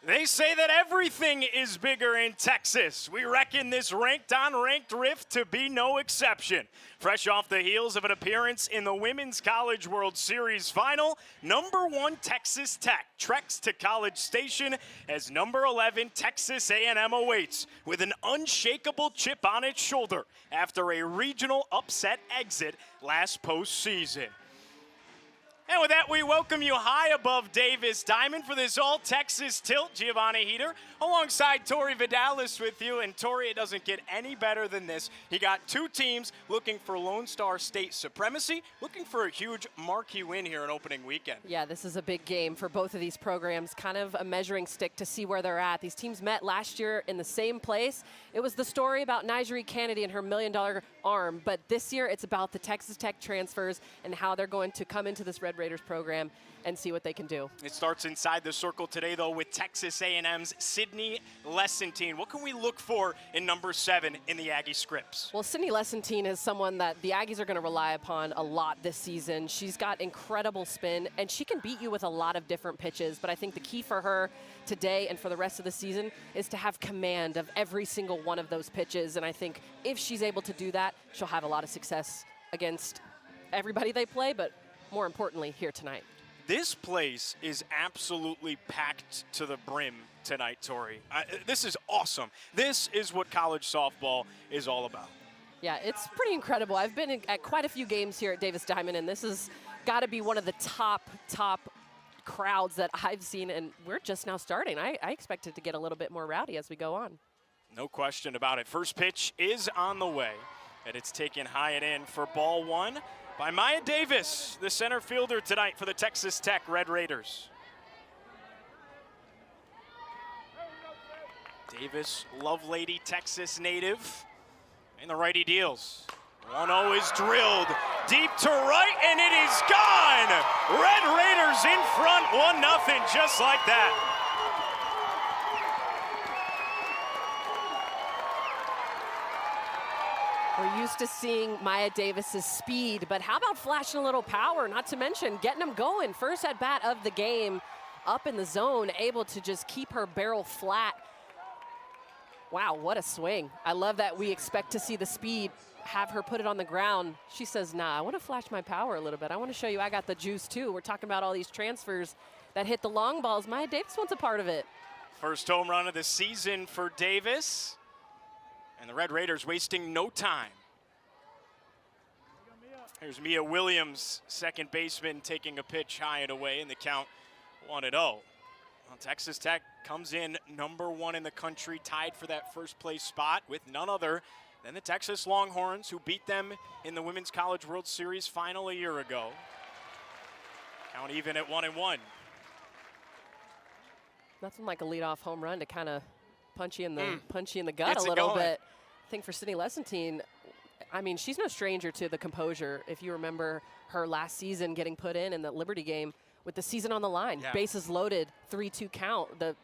They say that everything is bigger in Texas. We reckon this ranked-on-ranked rift to be no exception. Fresh off the heels of an appearance in the Women's College World Series final, #1 Texas Tech treks to College Station as #11 Texas A&M awaits with an unshakable chip on its shoulder after a regional upset exit last postseason. And with that, we welcome you high above Davis Diamond for this all-Texas tilt. Giovanni Heater alongside Tori Vidalis with you. And Tori, it doesn't get any better than this. You got two teams looking for Lone Star State supremacy, looking for a huge marquee win here in opening weekend. Yeah, this is a big game for both of these programs, kind of a measuring stick to see where they're at. These teams met last year in the same place. It was the story about Nigeri Kennedy and her $1 million arm, but this year it's about the Texas Tech transfers and how they're going to come into this Red Raiders program and see what they can do. It starts inside the circle today, though, with Texas A&M's Sydney Lessentine. What can we look for in #7 in the Aggie scripts? Well, Sydney Lessentine is someone that the Aggies are going to rely upon a lot this season. She's got incredible spin, and she can beat you with a lot of different pitches. But I think the key for her today and for the rest of the season is to have command of every single one of those pitches. And I think if she's able to do that, she'll have a lot of success against everybody they play, but more importantly, here tonight. This place is absolutely packed to the brim tonight, Tori. This is awesome. This is what college softball is all about. Yeah, it's pretty incredible. I've been at quite a few games here at Davis Diamond, and this has got to be one of the top crowds that I've seen, and we're just now starting. I expect it to get a little bit more rowdy as we go on. No question about it. First pitch is on the way, and it's taken high and in for ball one by Maya Davis, the center fielder tonight for the Texas Tech Red Raiders. Davis, Lovelady, Texas native, and the righty deals. 1-0 is drilled deep to right, and it is gone! Red Raiders in front, 1-0, just like that. We're used to seeing Maya Davis's speed, but how about flashing a little power? Not to mention getting them going. First at bat of the game, up in the zone, able to just keep her barrel flat. Wow, what a swing. I love that we expect to see the speed, have her put it on the ground. She says, nah, I want to flash my power a little bit. I want to show you I got the juice too. We're talking about all these transfers that hit the long balls. Maya Davis wants a part of it. First home run of the season for Davis. And the Red Raiders wasting no time. Here's Mia Williams, second baseman, taking a pitch high and away, and the count 1-0. Well, Texas Tech comes in #1 in the country, tied for that first place spot with none other than the Texas Longhorns, who beat them in the Women's College World Series final a year ago. Count even at 1-1. Nothing like a leadoff home run to kind of punch you in the gut a little bit. I think for Sydney Lessentine, I mean, she's no stranger to the composure. If you remember her last season getting put in the Liberty game with the season on the line, bases loaded, 3-2 count, the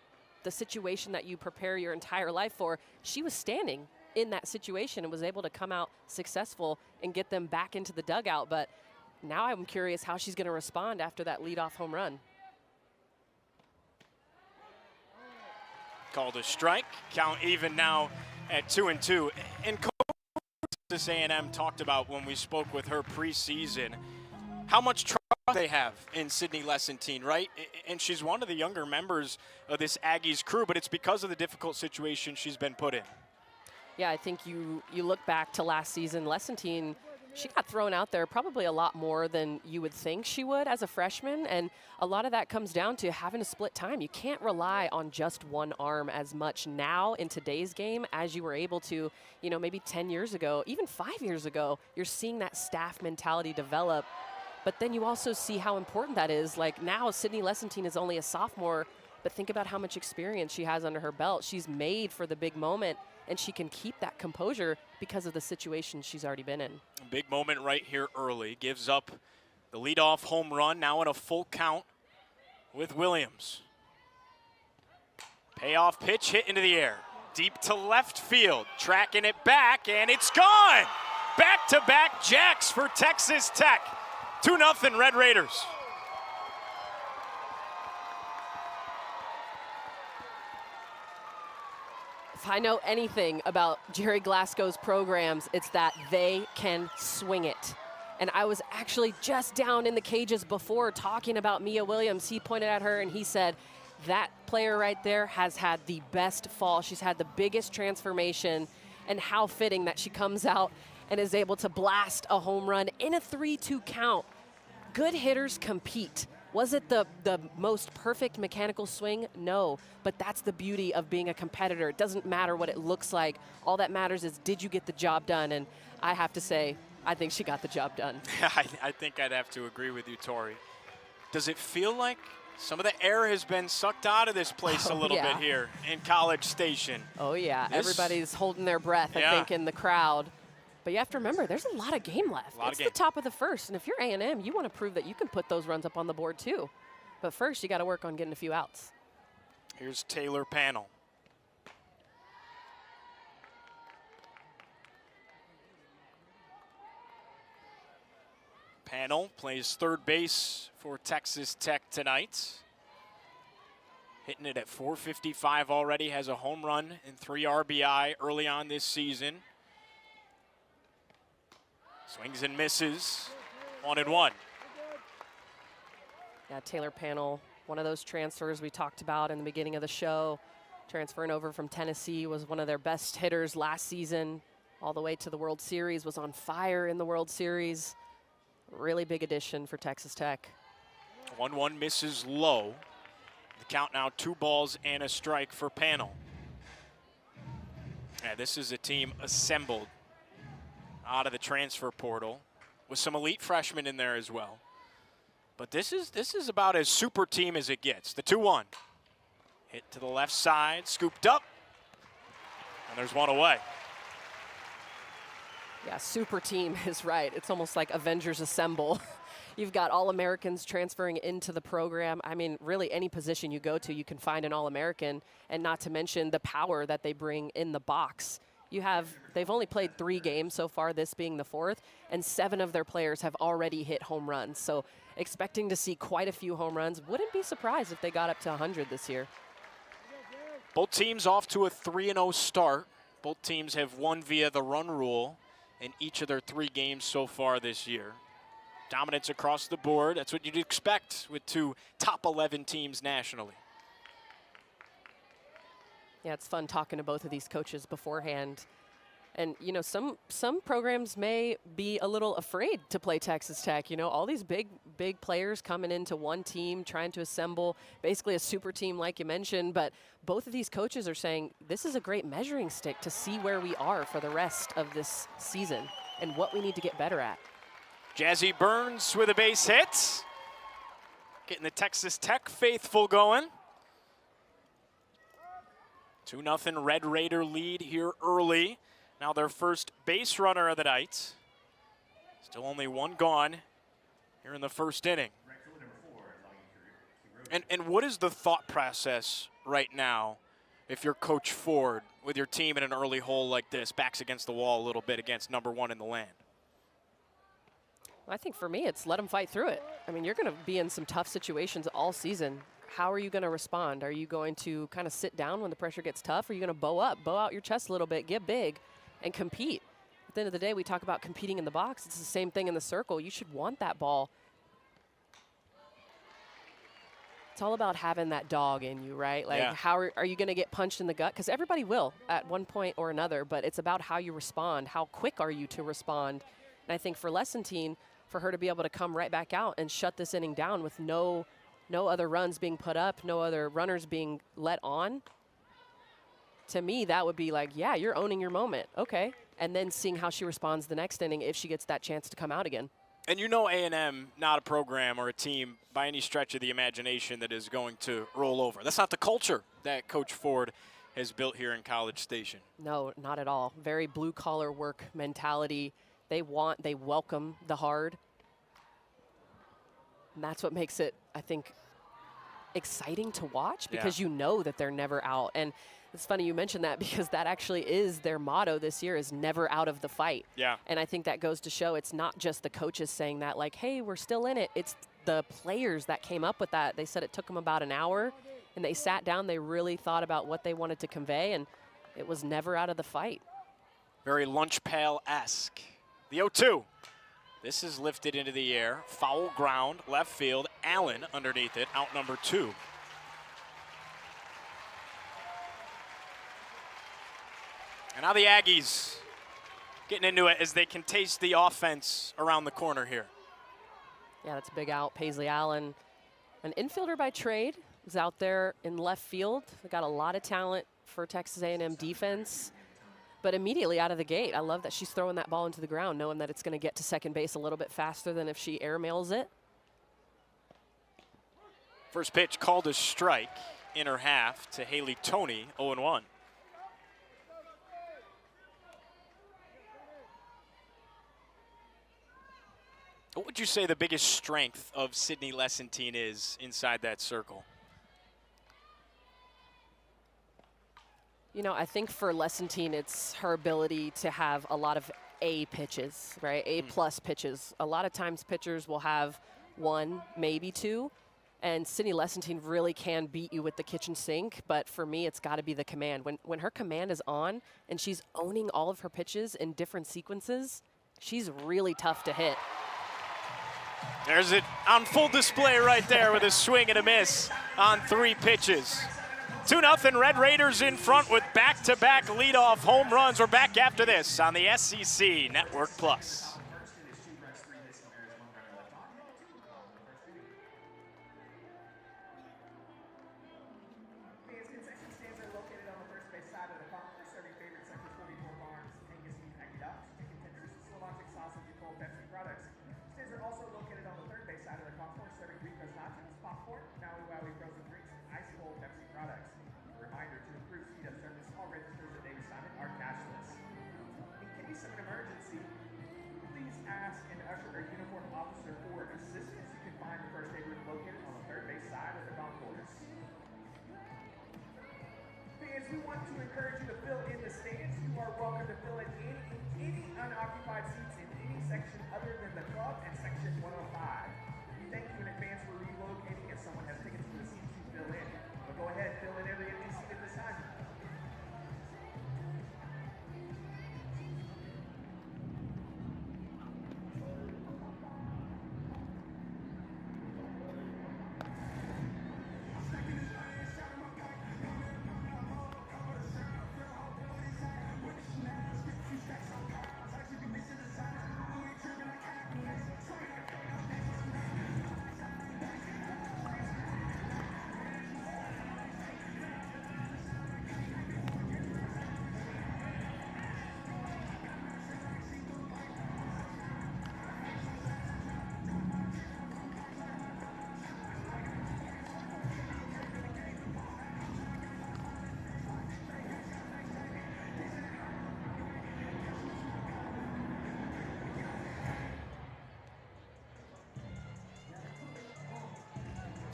situation that you prepare your entire life for, she was standing in that situation and was able to come out successful and get them back into the dugout. But now I'm curious how she's going to respond after that leadoff home run. Called a strike, count even now at 2-2. And Texas A&M talked about when we spoke with her preseason how much trust they have in Sydney Lessentine, right? And she's one of the younger members of this Aggies crew, but it's because of the difficult situation she's been put in. Yeah, I think you look back to last season, Lessentine, she got thrown out there probably a lot more than you would think she would as a freshman, and a lot of that comes down to having to split time. You can't rely on just one arm as much now in today's game as you were able to, you know, maybe 10 years ago, even 5 years ago. You're seeing that staff mentality develop, but then you also see how important that is. Like now, Sydney Lessentine is only a sophomore, but think about how much experience she has under her belt. She's made for the big moment, and she can keep that composure because of the situation she's already been in. Big moment right here early. Gives up the leadoff home run, now in a full count with Williams. Payoff pitch hit into the air. Deep to left field, tracking it back, and it's gone! Back-to-back jacks for Texas Tech. 2-0 Red Raiders. If I know anything about Jerry Glasgow's programs, it's that they can swing it. And I was actually just down in the cages before talking about Mia Williams. He pointed at her and he said, that player right there has had the best fall. She's had the biggest transformation, and how fitting that she comes out and is able to blast a home run in a 3-2 count. Good hitters compete. Was it the most perfect mechanical swing? No, but that's the beauty of being a competitor. It doesn't matter what it looks like. All that matters is, did you get the job done? And I have to say, I think she got the job done. I think I'd have to agree with you, Tori. Does it feel like some of the air has been sucked out of this place a little bit here in College Station? Oh, yeah. Everybody's holding their breath, I think, in the crowd. But you have to remember, there's a lot of game left. It's the top of the first, and if you're A&M, you want to prove that you can put those runs up on the board too. But first, you got to work on getting a few outs. Here's Taylor Panel. Panel plays third base for Texas Tech tonight. Hitting it at .455 already, has a home run and 3 RBI early on this season. Swings and misses, 1-1. Yeah, Taylor Panel, one of those transfers we talked about in the beginning of the show. Transferring over from Tennessee, was one of their best hitters last season, all the way to the World Series, was on fire in the World Series. Really big addition for Texas Tech. 1-1 misses low. The count now 2 balls and a strike for Panel. Yeah, this is a team assembled out of the transfer portal with some elite freshmen in there as well. But this is about as super team as it gets. The 2-1. Hit to the left side, scooped up, and there's one away. Yeah, super team is right. It's almost like Avengers Assemble. You've got All-Americans transferring into the program. I mean, really any position you go to, you can find an All-American, and not to mention the power that they bring in the box. They've only played 3 games so far, this being the 4th, and 7 of their players have already hit home runs. So expecting to see quite a few home runs. Wouldn't be surprised if they got up to 100 this year. Both teams off to a 3-0 start. Both teams have won via the run rule in each of their 3 games so far this year. Dominance across the board. That's what you'd expect with 2 top 11 teams nationally. Yeah, it's fun talking to both of these coaches beforehand. And, you know, some programs may be a little afraid to play Texas Tech. You know, all these big players coming into one team, trying to assemble basically a super team like you mentioned. But both of these coaches are saying this is a great measuring stick to see where we are for the rest of this season and what we need to get better at. Jazzy Burns with a base hit. Getting the Texas Tech faithful going. 2-0 Red Raider lead here early. Now their first base runner of the night. Still only 1 gone here in the first inning. And what is the thought process right now if you're Coach Ford with your team in an early hole like this, backs against the wall a little bit against #1 in the land? I think for me, it's let them fight through it. I mean, you're going to be in some tough situations all season. How are you going to respond? Are you going to kind of sit down when the pressure gets tough? Or are you going to bow out your chest a little bit, get big, and compete? At the end of the day, we talk about competing in the box. It's the same thing in the circle. You should want that ball. It's all about having that dog in you, right? Like, how are you going to get punched in the gut? Because everybody will at one point or another, but it's about how you respond. How quick are you to respond? And I think for Lessentine, for her to be able to come right back out and shut this inning down with no other runs being put up, no other runners being let on, to me, that would be like, yeah, you're owning your moment. Okay. And then seeing how she responds the next inning if she gets that chance to come out again. And you know A&M, not a program or a team by any stretch of the imagination that is going to roll over. That's not the culture that Coach Ford has built here in College Station. No, not at all. Very blue-collar work mentality. They welcome the hard. And that's what makes it, I think, exciting to watch because you know that they're never out. And it's funny you mentioned that because that actually is their motto this year, is never out of the fight. Yeah. And I think that goes to show it's not just the coaches saying that, like, hey, we're still in it. It's the players that came up with that. They said it took them about an hour, and they sat down. They really thought about what they wanted to convey, and it was never out of the fight. Very lunch pail-esque. The 0-2. This is lifted into the air. Foul ground, left field. Allen underneath it, out number 2. And now the Aggies getting into it as they can taste the offense around the corner here. Yeah, that's a big out. Paisley Allen, an infielder by trade, is out there in left field. They got a lot of talent for Texas A&M defense. But immediately out of the gate, I love that she's throwing that ball into the ground, knowing that it's going to get to second base a little bit faster than if she airmails it. First pitch called a strike in her half to Haley Toney, 0-1. What would you say the biggest strength of Sydney Lessentine is inside that circle? You know, I think for Lessentine, it's her ability to have a lot of A pitches, right? A-plus pitches. A lot of times pitchers will have 1, maybe 2, and Sydney Lessentine really can beat you with the kitchen sink, but for me, it's got to be the command. When her command is on and she's owning all of her pitches in different sequences, she's really tough to hit. There's it on full display right there with a swing and a miss on 3 pitches. 2-0 Red Raiders in front with back-to-back leadoff home runs. We're back after this on the SEC Network Plus. We want to encourage you to fill in the stands. You are welcome to fill in any unoccupied seats in any section other than the club and section 105. We thank you in advance for relocating if someone has tickets for the seats you fill in. But go ahead, fill in every empty seat at this time.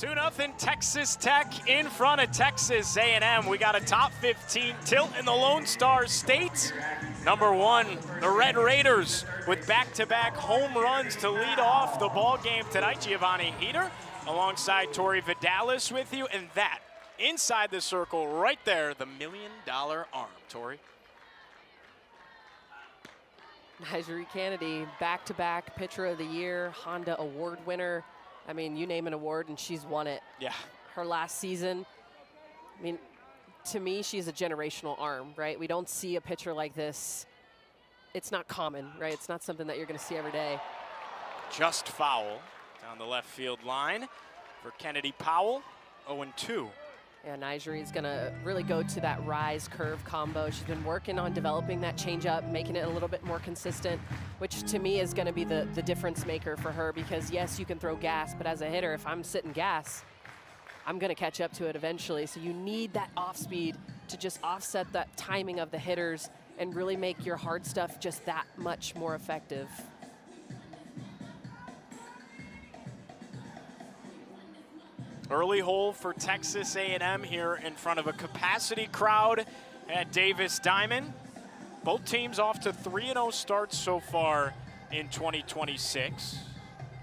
Two nothing Texas Tech in front of Texas A&M. We got a top 15 tilt in the Lone Star State. Number 1, the Red Raiders with back-to-back home runs to lead off the ball game tonight. Giovanni Heater alongside Tori Vidalis with you, and that inside the circle right there, the $1 million arm. Tori. Nyjah Kennedy, back-to-back Pitcher of the Year, Honda Award winner. I mean, you name an award and she's won it. Yeah. Her last season, I mean, to me, she's a generational arm, right? We don't see a pitcher like this. It's not common, right? It's not something that you're going to see every day. Just foul down the left field line for Kennedy Powell, 0-2. Yeah, Nyjah is going to really go to that rise curve combo. She's been working on developing that changeup, making it a little bit more consistent, which to me is going to be the difference maker for her because, yes, you can throw gas, but as a hitter, if I'm sitting gas, I'm going to catch up to it eventually. So you need that off speed to just offset that timing of the hitters and really make your hard stuff just that much more effective. Early hole for Texas A&M here in front of a capacity crowd at Davis Diamond. Both teams off to 3-0 starts so far in 2026.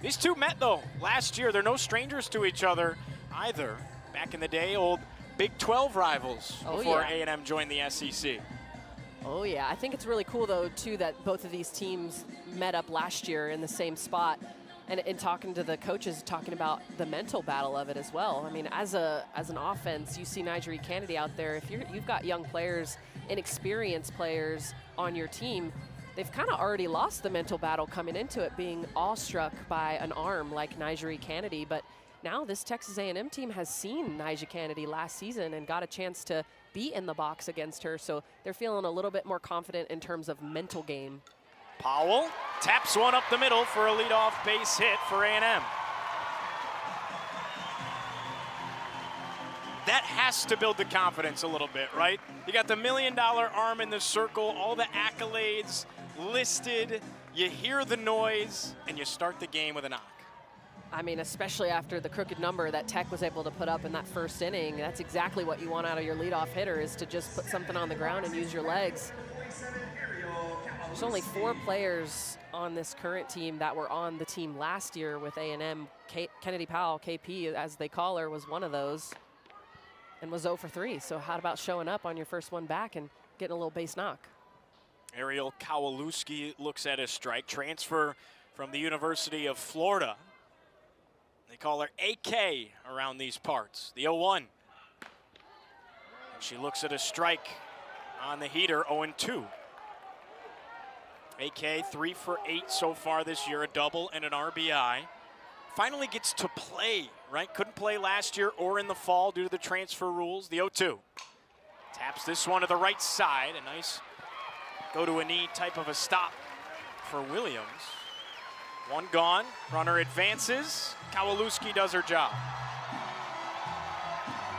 These two met though last year. They're no strangers to each other either. Back in the day, old Big 12 rivals Oh, before yeah. A&M joined the SEC. Oh, yeah. I think it's really cool, though, too, that both of these teams met up last year in the same spot. And in talking to the coaches, talking about the mental battle of it as well. I mean, as an offense, you see Nigeri Kennedy out there. If you've got young players, inexperienced players on your team, they've kind of already lost the mental battle coming into it, being awestruck by an arm like Nigeri Kennedy. But now this Texas A&M team has seen Nigeri Kennedy last season and got a chance to be in the box against her. So they're feeling a little bit more confident in terms of mental game. Powell taps one up the middle for a leadoff base hit for A&M. That has to build the confidence a little bit, right? You got the $1 million arm in the circle, all the accolades listed, you hear the noise, and you start the game with a knock. I mean, especially after the crooked number that Tech was able to put up in that first inning, that's exactly what you want out of your leadoff hitter, is to just put something on the ground and use your legs. There's only 4 players on this current team that were on the team last year with A&M. Kennedy Powell, KP, as they call her, was one of those and was 0 for 3. So how about showing up on your first one back and getting a little base knock? Ariel Kowalewski looks at his strike. Transfer from the University of Florida. They call her AK around these parts. The 0-1. She looks at a strike on the heater, 0-2. AK 3 for 8 so far this year, a double and an RBI. Finally gets to play, right? Couldn't play last year or in the fall due to the transfer rules. The 0-2. Taps this one to the right side. A nice go to a knee type of a stop for Williams. One gone, runner advances. Kowalewski does her job.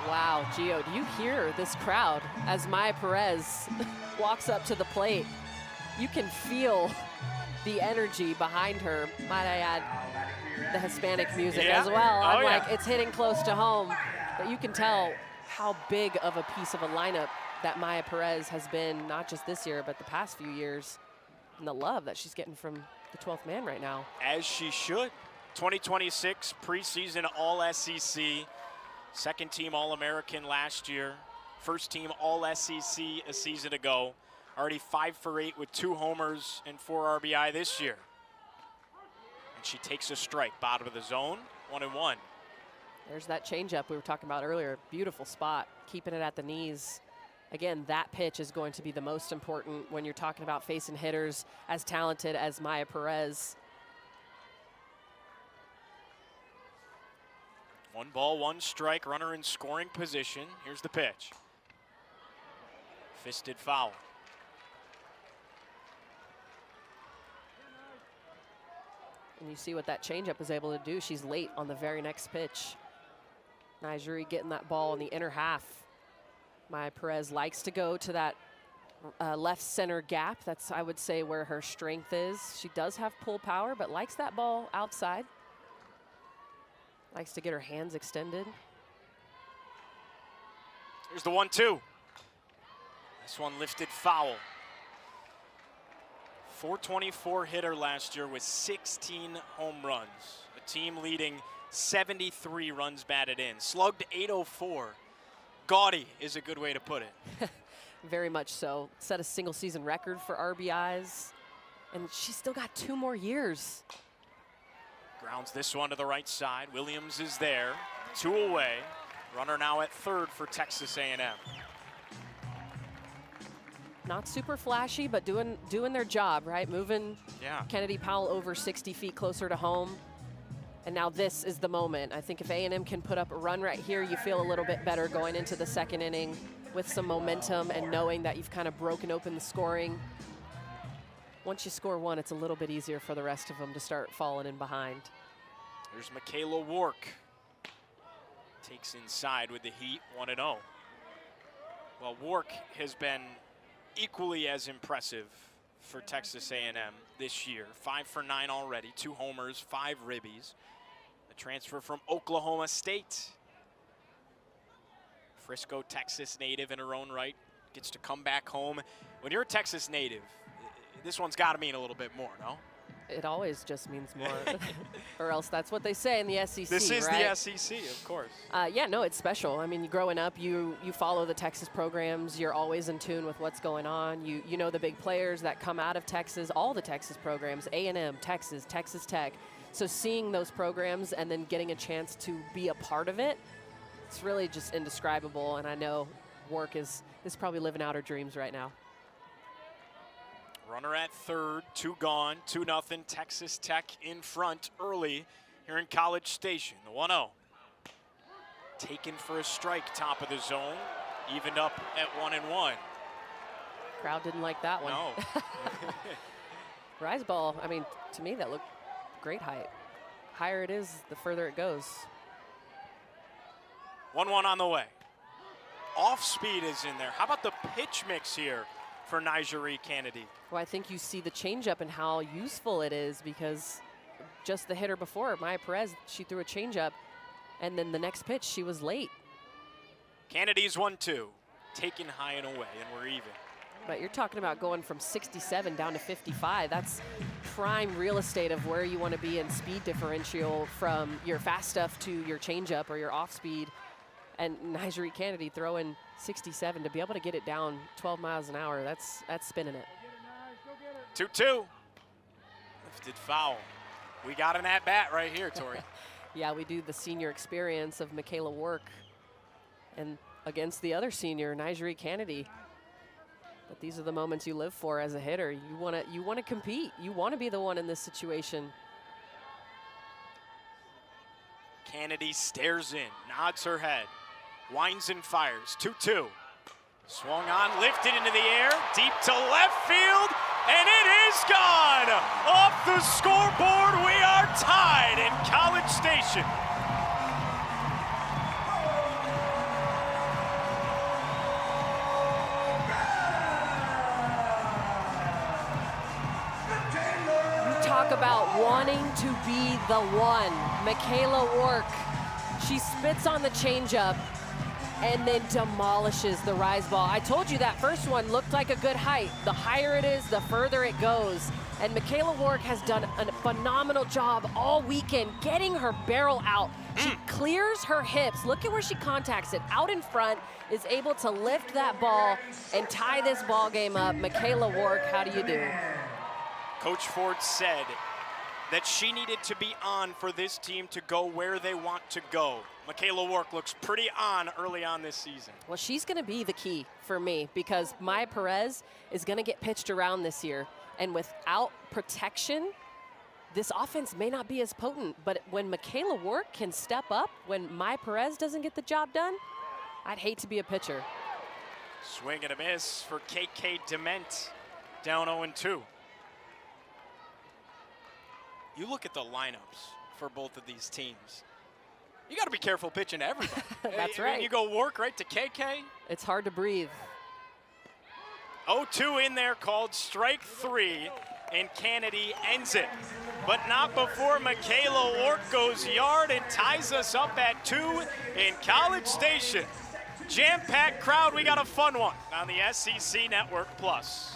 Wow, Gio, do you hear this crowd as Maya Perez walks up to the plate? You can feel the energy behind her. Might I add, the Hispanic music as well. I'm like, it's hitting close to home. But you can tell how big of a piece of a lineup that Maya Perez has been, not just this year, but the past few years, and the love that she's getting from the 12th man right now. As she should. 2026 preseason All-SEC, second team All-American last year, first team All-SEC a season ago. Already 5 for 8 with 2 homers and 4 RBI this year. And she takes a strike, bottom of the zone, 1-1. There's that changeup we were talking about earlier. Beautiful spot, keeping it at the knees. Again, that pitch is going to be the most important when you're talking about facing hitters as talented as Maya Perez. 1 ball, 1 strike, runner in scoring position. Here's the pitch. Fisted foul. And you see what that changeup is able to do. She's late on the very next pitch. Nigeri getting that ball in the inner half. Maya Perez likes to go to that left center gap. That's, I would say, where her strength is. She does have pull power, but likes that ball outside. Likes to get her hands extended. Here's the 1-2. This one lifted foul. 424 hitter last year with 16 home runs. A team leading 73 runs batted in. Slugged 804. Gaudy is a good way to put it. Very much so. Set a single season record for RBIs. And she's still got 2 more years. Grounds this one to the right side. Williams is there. 2 away. Runner now at third for Texas A&M. Not super flashy, but doing their job, right? Moving Kennedy Powell over 60 feet closer to home. And now this is the moment. I think if A&M can put up a run right here, you feel a little bit better going into the second inning with some momentum and knowing that you've kind of broken open the scoring. Once you score 1, it's a little bit easier for the rest of them to start falling in behind. There's Michaela Wark. Takes inside with the heat, 1-0. Well, Wark has been equally as impressive for Texas A&M this year. 5 for 9 already, 2 homers, 5 ribbies. The transfer from Oklahoma State. Frisco, Texas native in her own right. Gets to come back home. When you're a Texas native, this one's got to mean a little bit more, no? It always just means more, or else that's what they say in the SEC, This is right? the SEC, of course. Yeah, no, it's special. I mean, growing up, you follow the Texas programs. You're always in tune with what's going on. You know the big players that come out of Texas, all the Texas programs, A&M, Texas, Texas Tech. So seeing those programs and then getting a chance to be a part of it, it's really just indescribable. And I know Work is probably living out her dreams right now. Runner at third, 2 gone, 2-0. Texas Tech in front early here in College Station. The 1-0. Taken for a strike, top of the zone. Evened up at 1-1. Crowd didn't like that one. No. Rise ball, I mean, to me, that looked great height. Higher it is, the further it goes. 1-1 on the way. Off speed is in there. How about the pitch mix here for Nigeri Kennedy? Well, I think you see the changeup and how useful it is, because just the hitter before, Maya Perez, she threw a changeup, and then the next pitch, she was late. Kennedy's 1-2. Taken high and away, and we're even. But you're talking about going from 67 down to 55. That's prime real estate of where you want to be in speed differential from your fast stuff to your changeup or your off speed. And Nigeri Kennedy throwing 67 to be able to get it down 12 miles an hour, that's spinning it. 2-2. Lifted foul. We got an at-bat right here, Tori. Yeah, we do the senior experience of Michaela Work and against the other senior, Nigeri Kennedy. But these are the moments you live for as a hitter. You want to compete. You want to be the one in this situation. Kennedy stares in, nods her head, winds and fires. 2-2. Swung on, lifted into the air, deep to left field, and it is gone! Off the scoreboard, we are tied in College Station. Talk about wanting to be the one. Michaela Work, she spits on the changeup and then demolishes the rise ball. I told you that first one looked like a good height. The higher it is, the further it goes. And Michaela Work has done a phenomenal job all weekend getting her barrel out. She clears her hips. Look at where she contacts it. Out in front, is able to lift that ball and tie this ball game up. Michaela Work, how do you do? Coach Ford said that she needed to be on for this team to go where they want to go. Michaela Work looks pretty on early on this season. Well, she's going to be the key for me, because Maya Perez is going to get pitched around this year. And without protection, this offense may not be as potent. But when Michaela Work can step up, when Maya Perez doesn't get the job done, I'd hate to be a pitcher. Swing and a miss for KK Dement, down 0-2. You look at the lineups for both of these teams. You got to be careful pitching to everybody. That's I right. mean, you go Work right to KK. It's hard to breathe. 0-2 in there, called strike 3, and Kennedy ends it. But not before Michaela Work goes yard and ties us up at 2 in College Station. Jam-packed crowd, we got a fun one on the SEC Network Plus.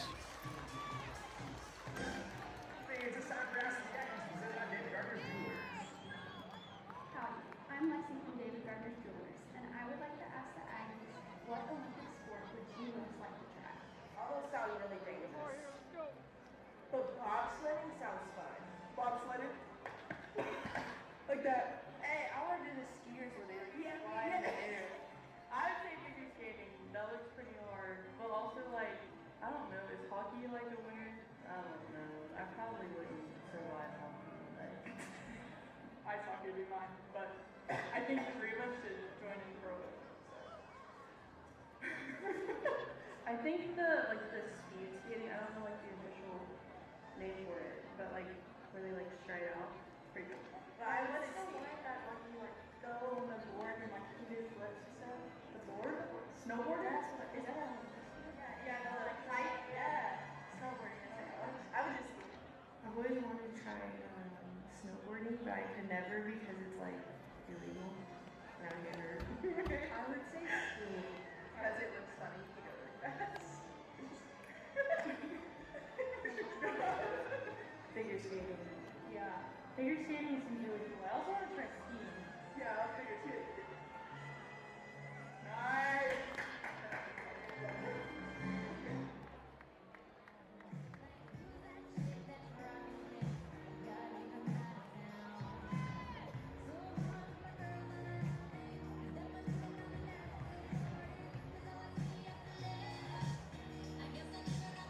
I'm Lexi from David Gardner's Jewelers, and I would like to ask the Aggies, what Olympic sport would you most like to try? All those sound really dangerous. But bobsledding sounds fun. Bobsledding? Like that. Hey, I want to do the skiers where they're flying in the air. I would say figure skating. That looks pretty hard. But also, like, I don't know, is hockey like a winner? I don't know. I probably wouldn't survive hockey. But ice hockey would be fine. But I think the three of us should join in pro. I think the speed skating, I don't know like the official name for it, but like where they like stride out. It's pretty cool. But I would still like that when you like go on the board and like you do flips and stuff. The board? Snowboarding? That's what, is that a, yeah, no, like height, yeah. Snowboarding, is that what? I would just, I've always wanted to try snowboarding, but I could never because it's like illegal. And I would get hurt. I would say skiing, because it looks funny to go really fast. Figure skating.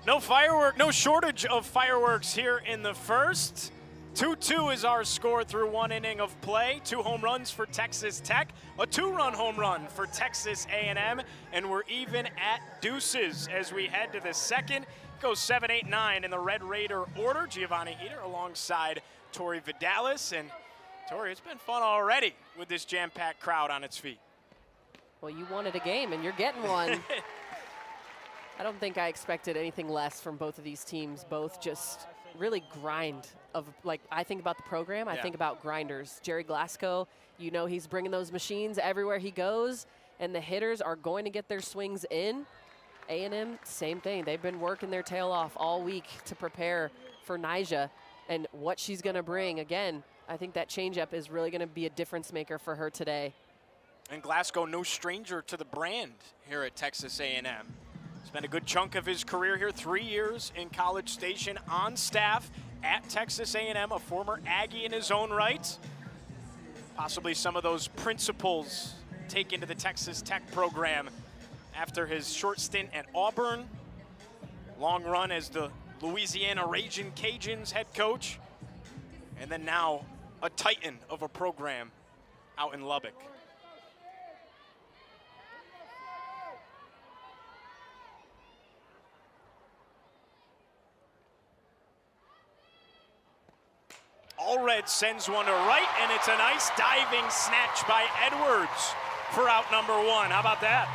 No shortage of fireworks here in the first. 2-2 is our score through 1 inning of play. 2 home runs for Texas Tech, a 2-run home run for Texas A&M, and we're even at deuces as we head to the second. Goes 7, 8, 9 in the Red Raider order. Giovanni Heater alongside Tori Vidalis. And Tori, it's been fun already with this jam-packed crowd on its feet. Well, you wanted a game, and you're getting one. I don't think I expected anything less from both of these teams. Both just really grind of, like, I think about the program, I think about grinders. Jerry Glasgow, you know he's bringing those machines everywhere he goes, and the hitters are going to get their swings in. A&M, same thing. They've been working their tail off all week to prepare for Nyjah and what she's going to bring. Again, I think that changeup is really going to be a difference maker for her today. And Glasgow, no stranger to the brand here at Texas A&M. Spent a good chunk of his career here, 3 years in College Station on staff at Texas A&M, a former Aggie in his own right. Possibly some of those principles taken to the Texas Tech program after his short stint at Auburn. Long run as the Louisiana Ragin' Cajuns head coach. And then now a titan of a program out in Lubbock. Allred sends one to right, and it's a nice diving snatch by Edwards for out number 1. How about that?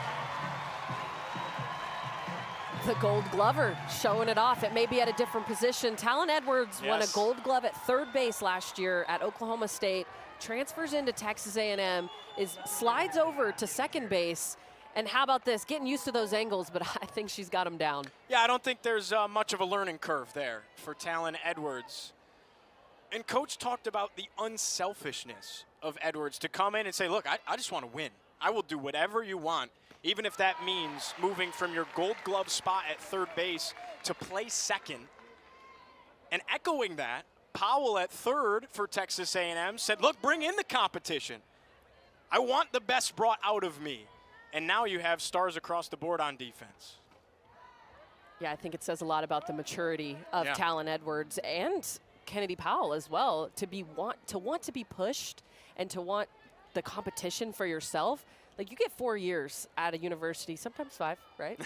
The Gold Glover showing it off. It may be at a different position. Talon Edwards won a Gold Glove at third base last year at Oklahoma State, transfers into Texas A&M, slides over to second base. And how about this? Getting used to those angles, but I think she's got them down. Yeah, I don't think there's much of a learning curve there for Talon Edwards. And Coach talked about the unselfishness of Edwards to come in and say, look, I just want to win. I will do whatever you want, even if that means moving from your Gold Glove spot at third base to play second. And echoing that, Powell at third for Texas A&M said, look, bring in the competition. I want the best brought out of me. And now you have stars across the board on defense. Yeah, I think it says a lot about the maturity of Talon Edwards and Kennedy Powell as well, to want to be pushed and to want the competition for yourself. Like, you get 4 years at a university, sometimes 5, right?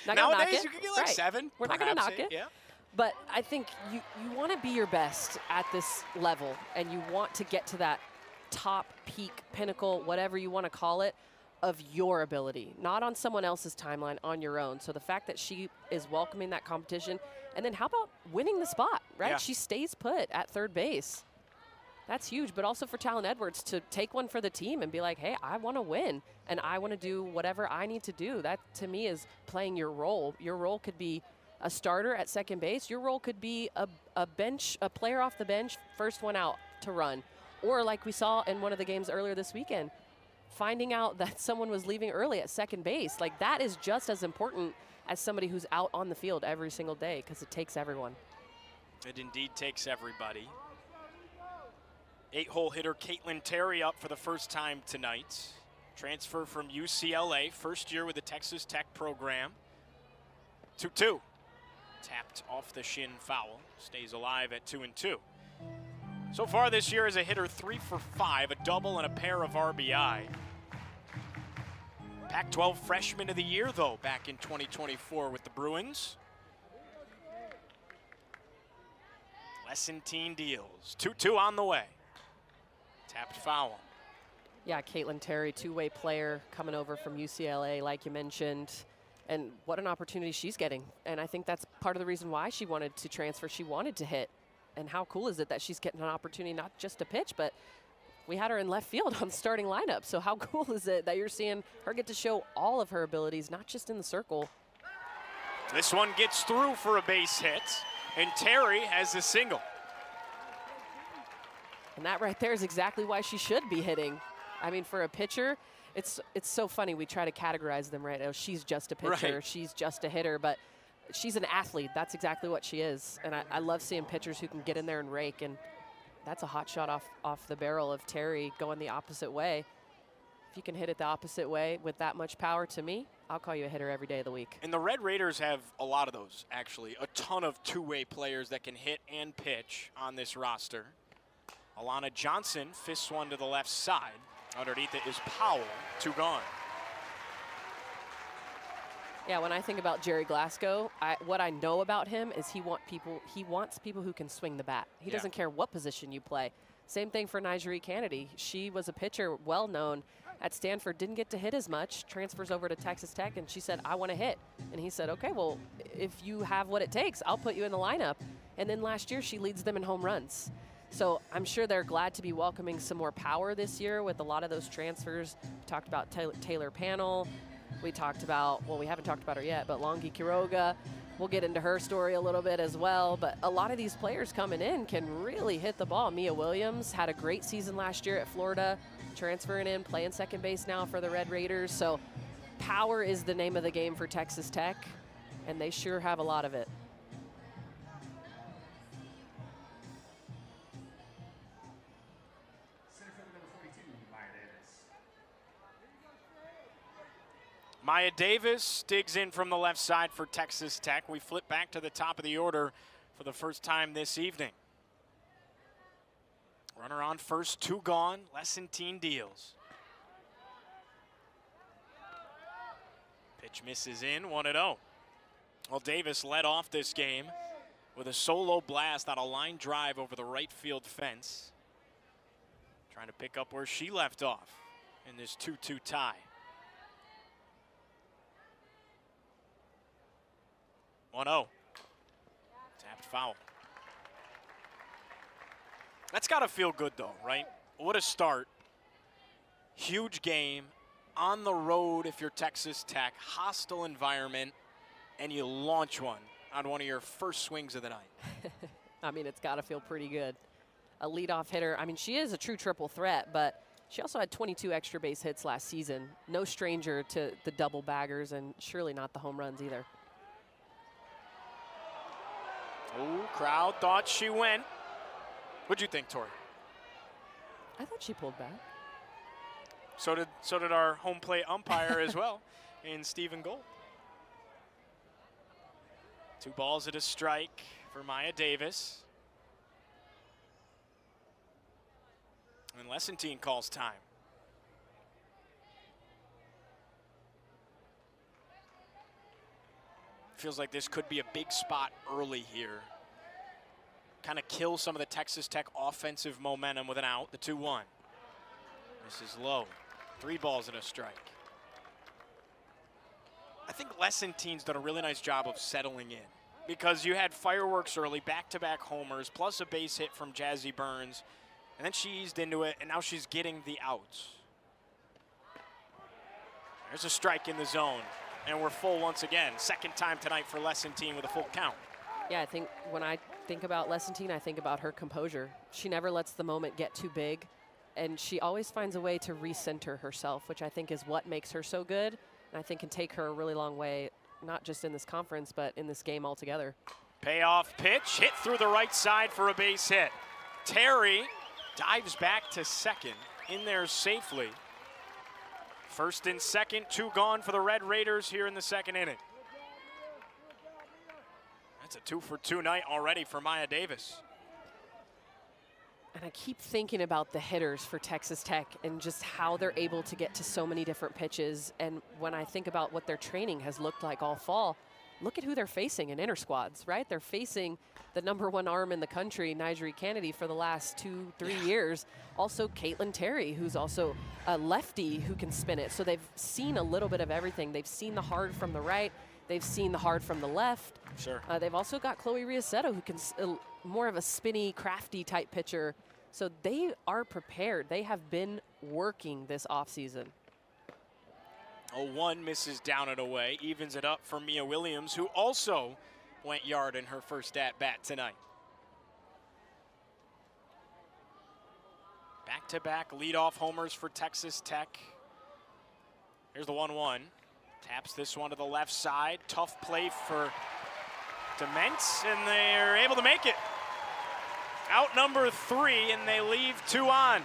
Nowadays, you can get like 7. We're not going to knock it. Yeah. But I think you want to be your best at this level, and you want to get to that top peak, pinnacle, whatever you want to call it, of your ability, not on someone else's timeline, on your own. So the fact that she is welcoming that competition, and then how about winning the spot, right? Yeah. She stays put at third base. That's huge, but also for Talon Edwards to take one for the team and be like, hey, I want to win, and I want to do whatever I need to do. That, to me, is playing your role. Your role could be a starter at second base. Your role could be a player off the bench, first one out to run. Or like we saw in one of the games earlier this weekend, finding out that someone was leaving early at second base. Like, that is just as important as somebody who's out on the field every single day, because it takes everyone. It indeed takes everybody. 8-hole hitter Caitlin Terry up for the first time tonight. Transfer from UCLA, first year with the Texas Tech program. 2-2. Tapped off the shin foul. Stays alive at 2-2. So far this year as a hitter, 3 for 5, a double and a pair of RBI. Pac-12 Freshman of the Year, though, back in 2024 with the Bruins. Lessentine deals. 2-2 on the way. Tapped foul. Yeah, Caitlin Terry, two-way player coming over from UCLA, like you mentioned. And what an opportunity she's getting. And I think that's part of the reason why she wanted to transfer. She wanted to hit. And how cool is it that she's getting an opportunity not just to pitch, but we had her in left field on the starting lineup. So how cool is it that you're seeing her get to show all of her abilities, not just in the circle? This one gets through for a base hit, and Terry has a single. And that right there is exactly why she should be hitting. I mean, for a pitcher, it's so funny. We try to categorize them, right? Oh, she's just a pitcher. Right. She's just a hitter. But she's an athlete. That's exactly what she is. And I love seeing pitchers who can get in there and rake. And that's a hot shot off the barrel of Terry going the opposite way. If you can hit it the opposite way with that much power, to me, I'll call you a hitter every day of the week. And the Red Raiders have a lot of those, actually. A ton of two-way players that can hit and pitch on this roster. Alana Johnson fists one to the left side. Underneath it is Powell, 2 gone. Yeah, when I think about Jerry Glasgow, what I know about him is he wants people who can swing the bat. He doesn't care what position you play. Same thing for Nigeri Kennedy. She was a pitcher well known at Stanford, didn't get to hit as much, transfers over to Texas Tech, and she said, I want to hit. And he said, okay, well, if you have what it takes, I'll put you in the lineup. And then last year, she leads them in home runs. So I'm sure they're glad to be welcoming some more power this year with a lot of those transfers. We talked about Taylor Panel. We talked about, well, we haven't talked about her yet, but Longi Quiroga. We'll get into her story a little bit as well. But a lot of these players coming in can really hit the ball. Mia Williams had a great season last year at Florida, transferring in, playing second base now for the Red Raiders. So power is the name of the game for Texas Tech, and they sure have a lot of it. Center fielder number 42, Maya Davis. Maya Davis digs in from the left side for Texas Tech. We flip back to the top of the order for the first time this evening. Runner on first, 2 gone, Lessentine deals. Pitch misses in, 1-0. Well, Davis led off this game with a solo blast on a line drive over the right field fence. Trying to pick up where she left off in this 2-2 tie. 1-0. Tapped foul. That's got to feel good, though, right? What a start. Huge game. On the road if you're Texas Tech. Hostile environment. And you launch one on one of your first swings of the night. I mean, it's got to feel pretty good. A leadoff hitter. I mean, she is a true triple threat, but she also had 22 extra base hits last season. No stranger to the double baggers, and surely not the home runs either. Oh, crowd thought she went. What'd you think, Tori? I thought she pulled back. So did our home plate umpire as well, in Stephen Gold. 2 balls and a strike for Maya Davis. And Lessentine calls time. Feels like this could be a big spot early here. Kind of kill some of the Texas Tech offensive momentum with an out, the 2-1. This is low. 3 balls and a strike. I think Lessentine's done a really nice job of settling in because you had fireworks early, back-to-back homers, plus a base hit from Jazzy Burns, and then she eased into it, and now she's getting the outs. There's a strike in the zone, and we're full once again. Second time tonight for Lessentine with a full count. Yeah, I think when I think about Lessentine, I think about her composure. She never lets the moment get too big, and she always finds a way to recenter herself, which I think is what makes her so good, and I think can take her a really long way, not just in this conference, but in this game altogether. Payoff pitch, hit through the right side for a base hit. Terry dives back to second, in there safely. First and second, 2 gone for the Red Raiders here in the second inning. That's a 2-for-2 night already for Maya Davis. And I keep thinking about the hitters for Texas Tech and just how they're able to get to so many different pitches. And when I think about what their training has looked like all fall, look at who they're facing in inter squads, right? They're facing the #1 arm in the country, Nigeri Kennedy, for the last 2-3 years. Also Caitlin Terry, who's also a lefty who can spin it. So they've seen a little bit of everything. They've seen the hard from the right. They've seen the hard from the left. Sure. They've also got Chloe Riasetto, who can more of a spinny, crafty type pitcher. So they are prepared. They have been working this offseason. 0-1 misses down and away, evens it up for Mia Williams, who also went yard in her first at-bat tonight. Back-to-back leadoff homers for Texas Tech. Here's the 1-1. Taps this one to the left side. Tough play for Dementz, and they're able to make it. Out number 3, and they leave 2 on.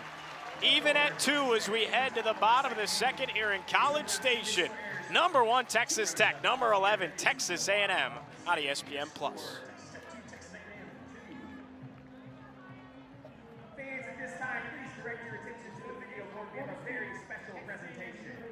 Even at 2 as we head to the bottom of the second here in College Station. Number 1, Texas Tech. Number 11, Texas A&M on ESPN+. Fans, at this time, please direct your attention to the video for a very special presentation.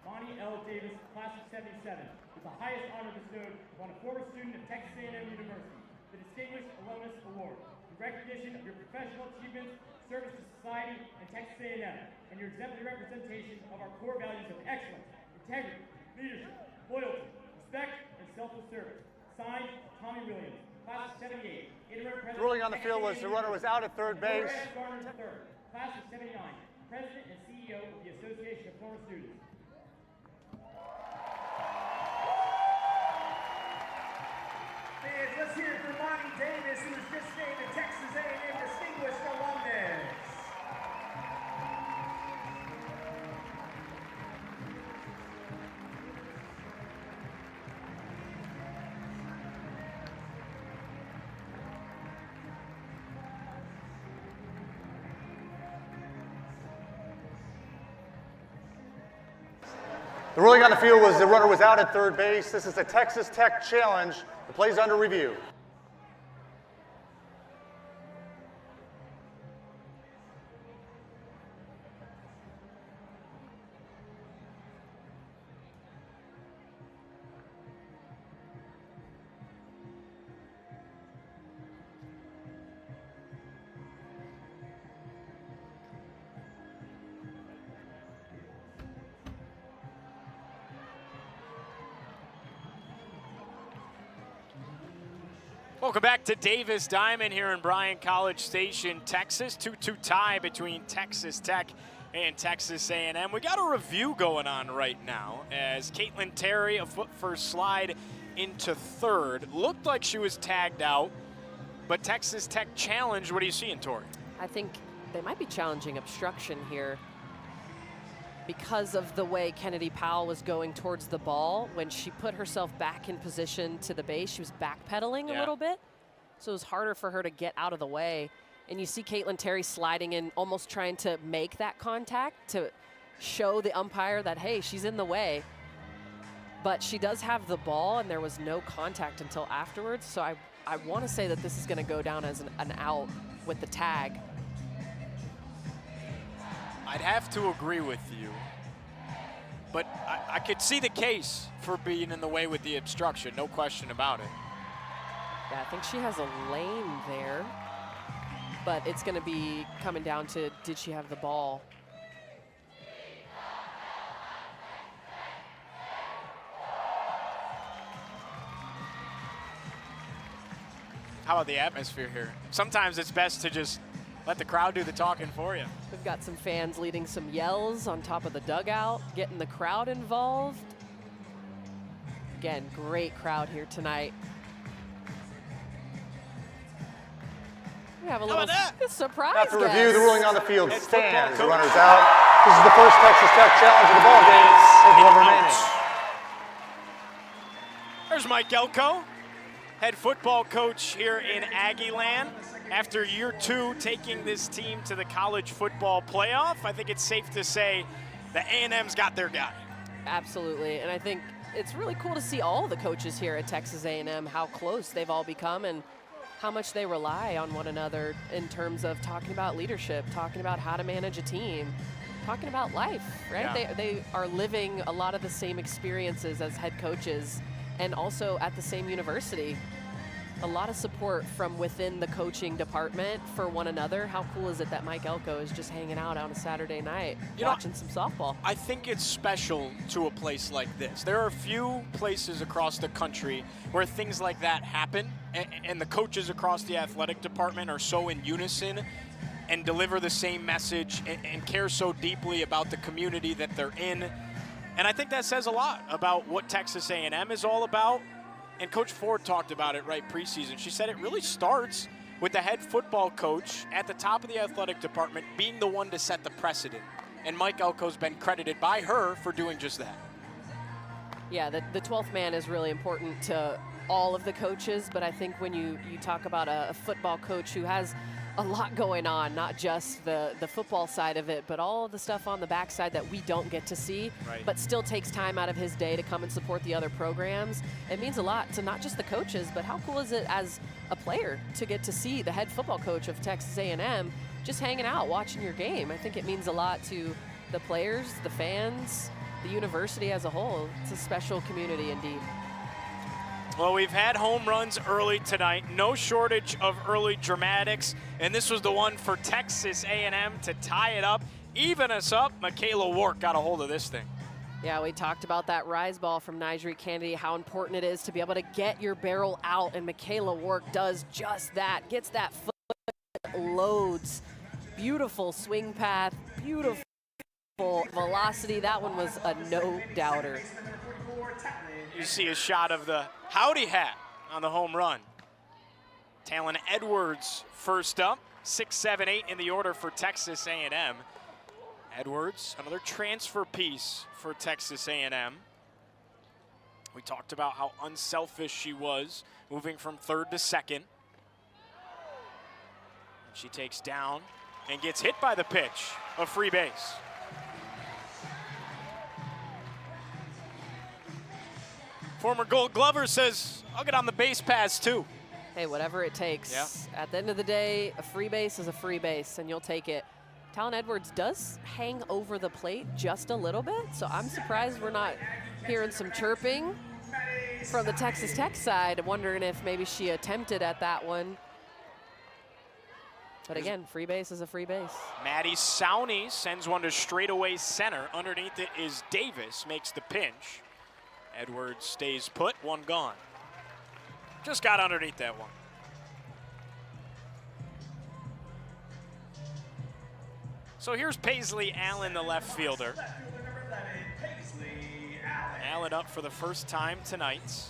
Monty L. Davis, class of 77, with the highest honor bestowed upon a former student of Texas A&M University, the Distinguished Alumnus Award, in recognition of your professional achievements, service to society, and Texas A&M, and your exemplary representation of our core values of excellence, integrity, leadership, loyalty, respect, and selfless service. Signed, Tommy Williams, class of 78, interim president. The ruling on the field was the runner was out at third base. Garner III, class of 79, president and CEO of the Association of Former Students. Fans, let's hear it for Monty Davis, who was just named the Texas A&M Distinguished Alumnus. The ruling on the field was the runner was out at third base. This is the Texas Tech challenge. The play's under review. Welcome back to Davis Diamond here in Bryan College Station, Texas. 2-2 tie between Texas Tech and Texas A&M. We got a review going on right now as Caitlin Terry, a foot first slide into third. Looked like she was tagged out, but Texas Tech challenged. What are you seeing, Tori? I think they might be challenging obstruction here because of the way Kennedy Powell was going towards the ball. When she put herself back in position to the base, she was backpedaling a little bit, so it was harder for her to get out of the way. And you see Caitlin Terry sliding in, almost trying to make that contact to show the umpire that, hey, she's in the way. But she does have the ball, and there was no contact until afterwards, so I want to say that this is going to go down as an out with the tag. I'd have to agree with you, but I could see the case for being in the way with the obstruction, no question about it. Yeah, I think she has a lane there, but it's going to be coming down to, did she have the ball? How about the atmosphere here? Sometimes it's best to just let the crowd do the talking for you. We've got some fans leading some yells on top of the dugout, getting the crowd involved. Again, great crowd here tonight. We have a little surprise After guest. review, the ruling on the field Head stands. The football runner's coach. out. This is the first Texas Tech challenge of the ball game. There's one remaining. There's Mike Elko, head football coach here in Aggieland. After year 2 taking this team to the college football playoff, I think it's safe to say the A&M's got their guy. Absolutely, and I think it's really cool to see all the coaches here at Texas A&M, how close they've all become and how much they rely on one another in terms of talking about leadership, talking about how to manage a team, talking about life, right? Yeah. They are living a lot of the same experiences as head coaches and also at the same university. A lot of support from within the coaching department for one another. How cool is it that Mike Elko is just hanging out on a Saturday night watching some softball? I think it's special to a place like this. There are a few places across the country where things like that happen, and the coaches across the athletic department are so in unison and deliver the same message and care so deeply about the community that they're in. And I think that says a lot about what Texas A&M is all about. And Coach Ford talked about it right preseason. She said it really starts with the head football coach at the top of the athletic department being the one to set the precedent. And Mike Elko's been credited by her for doing just that. Yeah, the 12th man is really important to all of the coaches, but I think when you talk about a football coach who has a lot going on, not just the football side of it, but all of the stuff on the backside that we don't get to see, Right. but still takes time out of his day to come and support the other programs. It means a lot to not just the coaches, but how cool is it as a player to get to see the head football coach of Texas A&M just hanging out, watching your game. I think it means a lot to the players, the fans, the university as a whole. It's a special community indeed. Well, we've had home runs early tonight, no shortage of early dramatics, and this was the one for Texas A&M to tie it up, even us up. Michaela Wark got a hold of this thing. Yeah, we talked about that rise ball from Nigeri Kennedy, how important it is to be able to get your barrel out, and Michaela Wark does just that, gets that foot, loads. Beautiful swing path, beautiful velocity. That one was a no-doubter. You see a shot of the howdy hat on the home run. Talon Edwards first up, 6, 7, 8 in the order for Texas A&M. Edwards, another transfer piece for Texas A&M. We talked about how unselfish she was, moving from third to second. She takes down and gets hit by the pitch, a free base. Former Gold Glover says, I'll get on the base pass too. Hey, whatever it takes. Yeah. At the end of the day, a free base is a free base, and you'll take it. Talon Edwards does hang over the plate just a little bit, so I'm surprised we're not hearing some chirping from the Texas Tech side, wondering if maybe she attempted at that one. But again, free base is a free base. Maddie Sowney sends one to straightaway center. Underneath it is Davis, makes the pinch. Edwards stays put, one gone. Just got underneath that one. So here's Paisley Allen, the left fielder. Allen up for the first time tonight.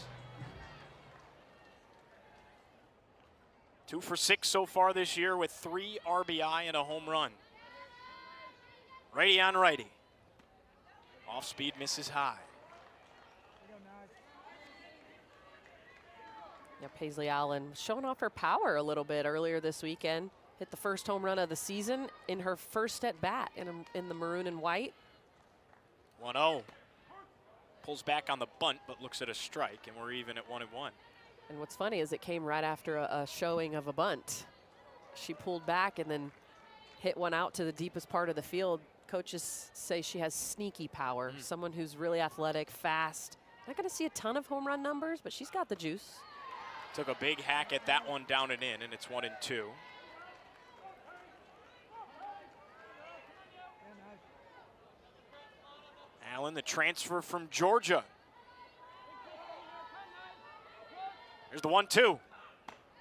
2 for 6 so far this year with 3 RBI and a home run. Righty on righty. Off speed misses high. Yeah, Paisley Allen showing off her power a little bit earlier this weekend. Hit the first home run of the season in her first at bat in the maroon and white. 1-0. Pulls back on the bunt, but looks at a strike, and we're even at 1-1. And what's funny is it came right after a showing of a bunt. She pulled back and then hit one out to the deepest part of the field. Coaches say she has sneaky power, someone who's really athletic, fast. Not going to see a ton of home run numbers, but she's got the juice. Took a big hack at that one down and in, and it's 1-2. Allen, the transfer from Georgia. Here's the 1-2.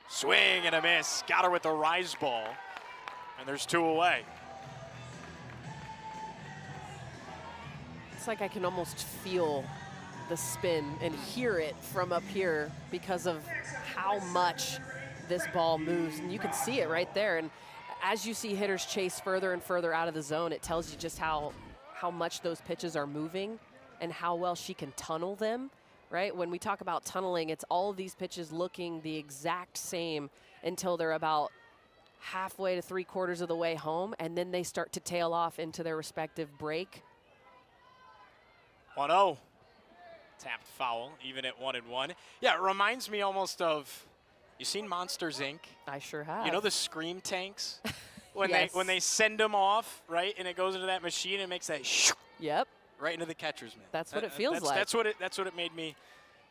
Swing and a miss. Got her with the rise ball. And there's 2 away. It's like I can almost feel the spin and hear it from up here because of how much this ball moves. And you can see it right there. And as you see hitters chase further and further out of the zone, it tells you just how much those pitches are moving and how well she can tunnel them, right? When we talk about tunneling, it's all of these pitches looking the exact same until they're about halfway to 3/4 of the way home, and then they start to tail off into their respective break. 1-0. Tapped foul, even at 1-1. Yeah, it reminds me almost of, you seen Monsters, Inc.? I sure have. You know the scream tanks? When Yes. when they send them off, right, and it goes into that machine and makes that shoo, Yep. right into the catcher's mitt. That's what it feels like. That's what it made me.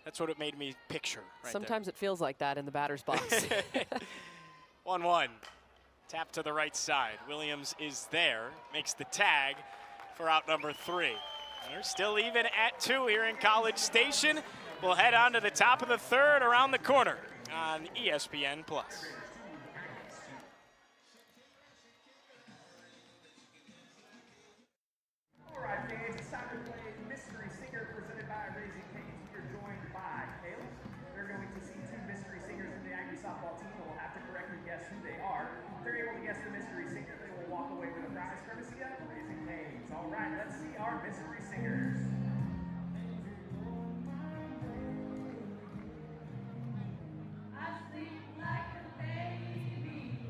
That's what it made me picture. Right Sometimes it feels like that in the batter's box. 1-1. Tap to the right side. Williams is there. Makes the tag for out number 3. And they're still even at 2 here in College Station. We'll head on to the top of the 3rd around the corner on ESPN+. Alright fans, it's time to play Mystery Singer presented by Raising Cane's. We are joined by Caleb. We're going to see 2 mystery singers from the Aggie softball team who will have to correctly guess who they are. If they're able to guess the mystery singer, they will walk away with a prize courtesy of Raising Cane's. Alright, let's see our mystery singers. I sleep like a baby.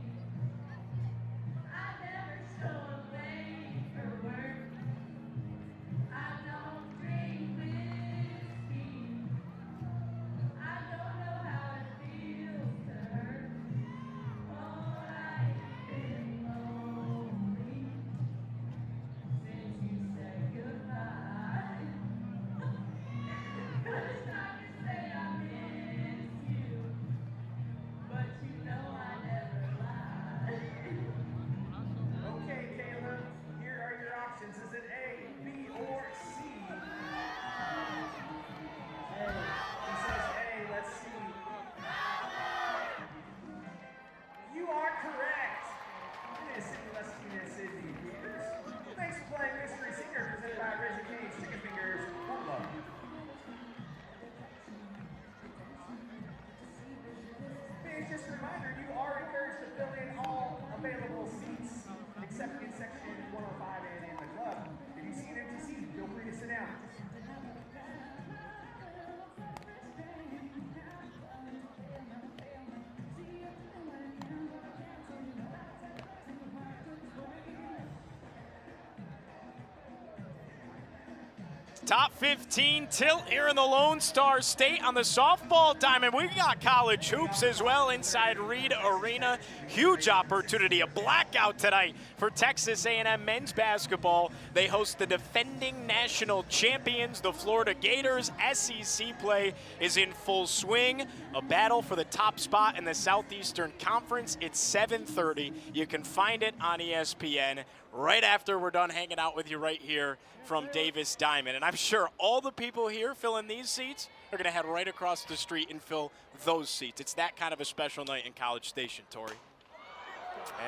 Top 15 tilt here in the Lone Star State on the softball diamond. We got college hoops as well inside Reed Arena. Huge opportunity, a blackout tonight for Texas A&M men's basketball. They host the defending national champions, the Florida Gators. SEC play is in full swing. A battle for the top spot in the Southeastern Conference. It's 7:30. You can find it on ESPN right after we're done hanging out with you right here from Davis Diamond. And I'm sure all the people here filling these seats are going to head right across the street and fill those seats. It's that kind of a special night in College Station, Tori.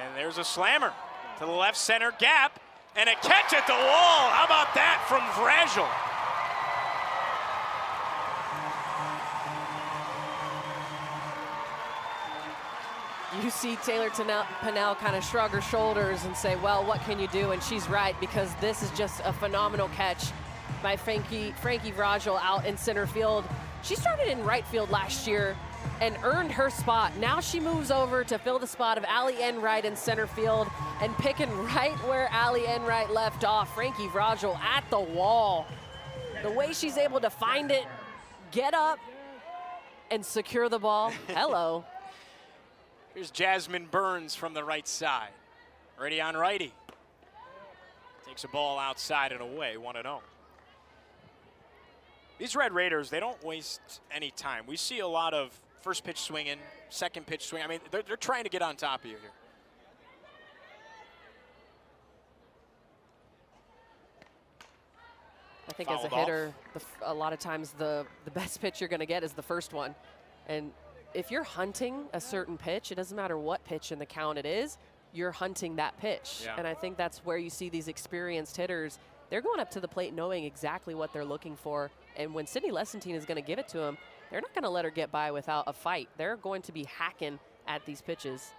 And there's a slammer to the left center gap and a catch at the wall. How about that from Vragel? You see Taylor Pennell kind of shrug her shoulders and say, well, what can you do? And she's right, because this is just a phenomenal catch by Frankie Vragel out in center field. She started in right field last year and earned her spot. Now she moves over to fill the spot of Allie Enright in center field and picking right where Allie Enright left off. Frankie Vragel at the wall. The way she's able to find it, get up, and secure the ball. Hello. Here's Jasmine Burns from the right side. Ready on righty. Takes a ball outside and away, 1-0. These Red Raiders, they don't waste any time. We see a lot of first pitch swinging, second pitch swing. I mean, they're trying to get on top of you here. I think as a hitter, a lot of times the best pitch you're going to get is the first one. And if you're hunting a certain pitch, it doesn't matter what pitch in the count it is, you're hunting that pitch. Yeah. And I think that's where you see these experienced hitters. They're going up to the plate knowing exactly what they're looking for. And when Sydney Lesentine is going to give it to them, they're not going to let her get by without a fight. They're going to be hacking at these pitches.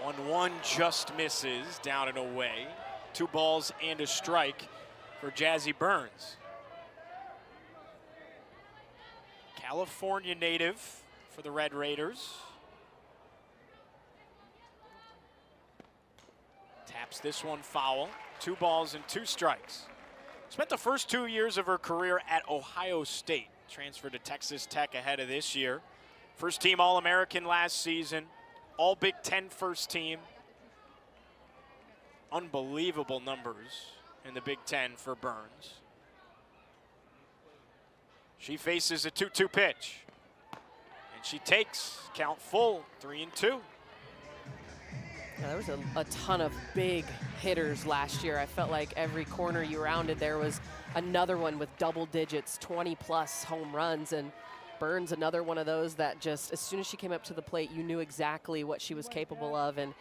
1-1 just misses, down and away. 2 balls and a strike for Jazzy Burns. California native for the Red Raiders. Taps this one foul. 2 balls and 2 strikes. Spent the first 2 years of her career at Ohio State. Transferred to Texas Tech ahead of this year. First team All-American last season. All Big Ten first team. Unbelievable numbers in the Big Ten for Burns. She faces a 2-2 pitch. And she takes count full, 3-2. Yeah, there was a ton of big hitters last year. I felt like every corner you rounded, there was another one with double digits, 20-plus home runs. And Burns, another one of those that just, as soon as she came up to the plate, you knew exactly what she was capable of. And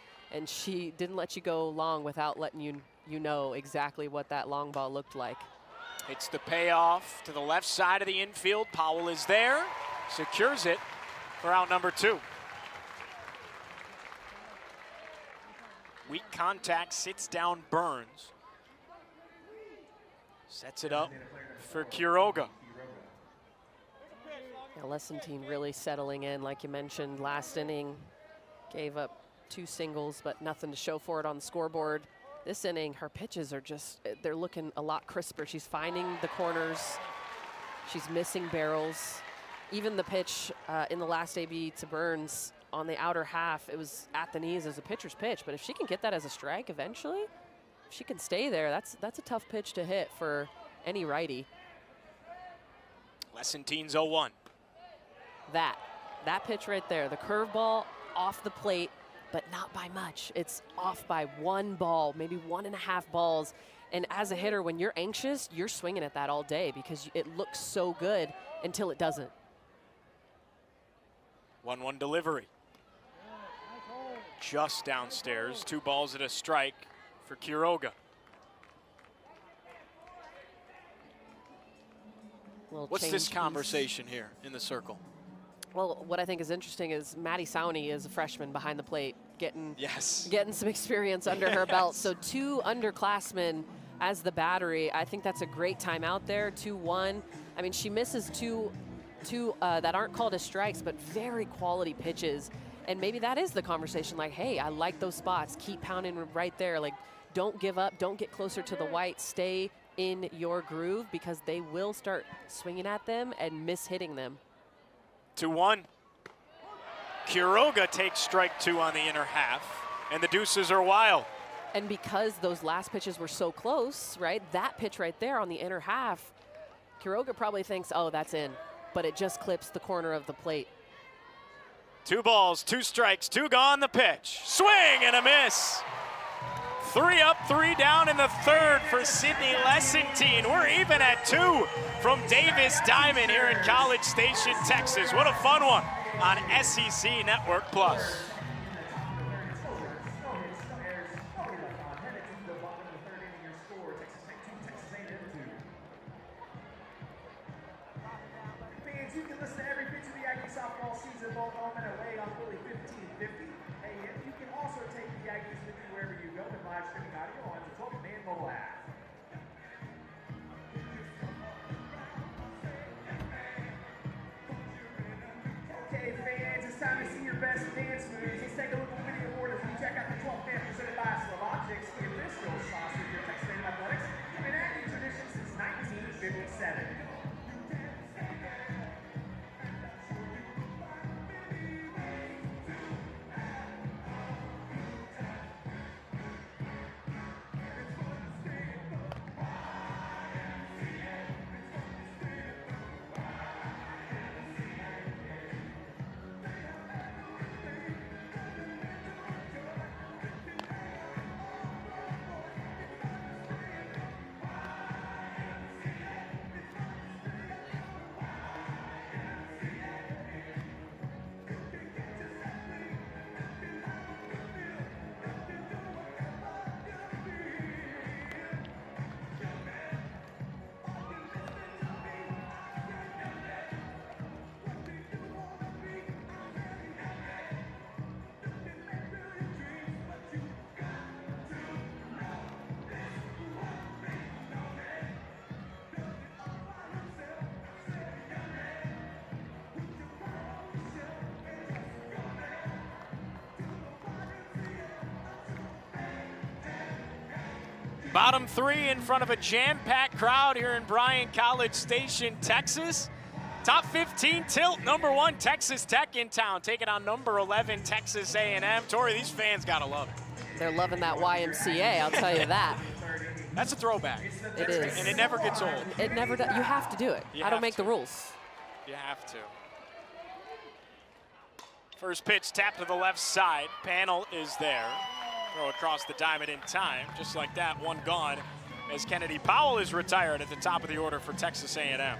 she didn't let you go long without letting you know exactly what that long ball looked like. It's the payoff to the left side of the infield. Powell is there, secures it for out number 2. Weak contact, sits down Burns. Sets it up for Quiroga. Yeah, Lesentine really settling in, like you mentioned, last inning. Gave up 2 singles, but nothing to show for it on the scoreboard. This inning, her pitches are just, they're looking a lot crisper. She's finding the corners. She's missing barrels. Even the pitch in the last AB to Burns on the outer half, it was at the knees as a pitcher's pitch. But if she can get that as a strike eventually, if she can stay there, that's a tough pitch to hit for any righty. Lesentine's 0-1. That pitch right there, the curveball off the plate, but not by much. It's off by 1 ball, maybe 1.5 balls. And as a hitter, when you're anxious, you're swinging at that all day because it looks so good until it doesn't. 1-1 delivery. Just downstairs, 2 balls and a strike for Quiroga. What's this conversation here in the circle? Well, what I think is interesting is Maddie Sawney is a freshman behind the plate, getting some experience under her belt. So 2 underclassmen as the battery. I think that's a great time out there, 2-1. I mean, she misses two that aren't called as strikes, but very quality pitches. And maybe that is the conversation, like, hey, I like those spots. Keep pounding right there. Like, don't give up, don't get closer to the white, stay in your groove because they will start swinging at them and miss-hitting them. 2-1. Quiroga takes strike 2 on the inner half, and the deuces are wild. And because those last pitches were so close, right, that pitch right there on the inner half, Quiroga probably thinks, oh, that's in, but it just clips the corner of the plate. 2 balls, 2 strikes, 2 gone, the pitch. Swing and a miss. 3 up, 3 down in the third for Sydney Lessentine. We're even at 2 from Davis Diamond here in College Station, Texas. What a fun one on SEC Network Plus. You can listen to every pitch of the Aggie softball season, both home and away on Philly 1550 AM. You can also take the Aggies with you wherever you go with live streaming audio on the 12-man mobile app. Okay, fans, it's time to see your best dance moves. Let's take a look at the video board as we check out the 12th man presented by Slovacek's, the official sausage of Texas A&M Athletics. Been Aggie tradition since 1957. Bottom 3 in front of a jam-packed crowd here in Bryan College Station, Texas. Top 15 tilt, number 1 Texas Tech in town, taking on number 11 Texas A&M. Tori, these fans gotta love it. They're loving that YMCA, I'll tell you that. That's a throwback. It is. And it never gets old. It never does. You have to do it. I don't make the rules. You have to. First pitch tapped to the left side. Panel is there. Throw across the diamond in time. Just like that, 1 gone as Kennedy Powell is retired at the top of the order for Texas A&M.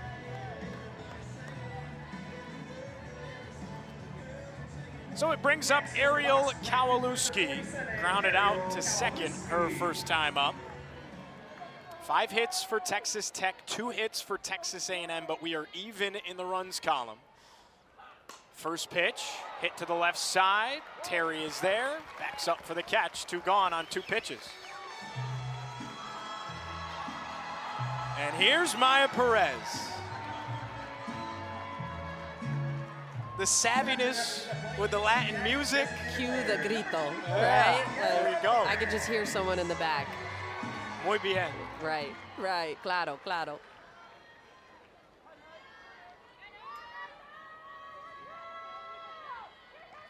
So it brings up Ariel Kowalewski, grounded out to second her first time up. 5 hits for Texas Tech, 2 hits for Texas A&M, but we are even in the runs column. First pitch, hit to the left side. Terry is there, backs up for the catch. 2 gone on 2 pitches. And here's Maya Perez. The savviness with the Latin music. Cue the grito, Yeah, right? there you go. I could just hear someone in the back. Muy bien. Right, claro, claro.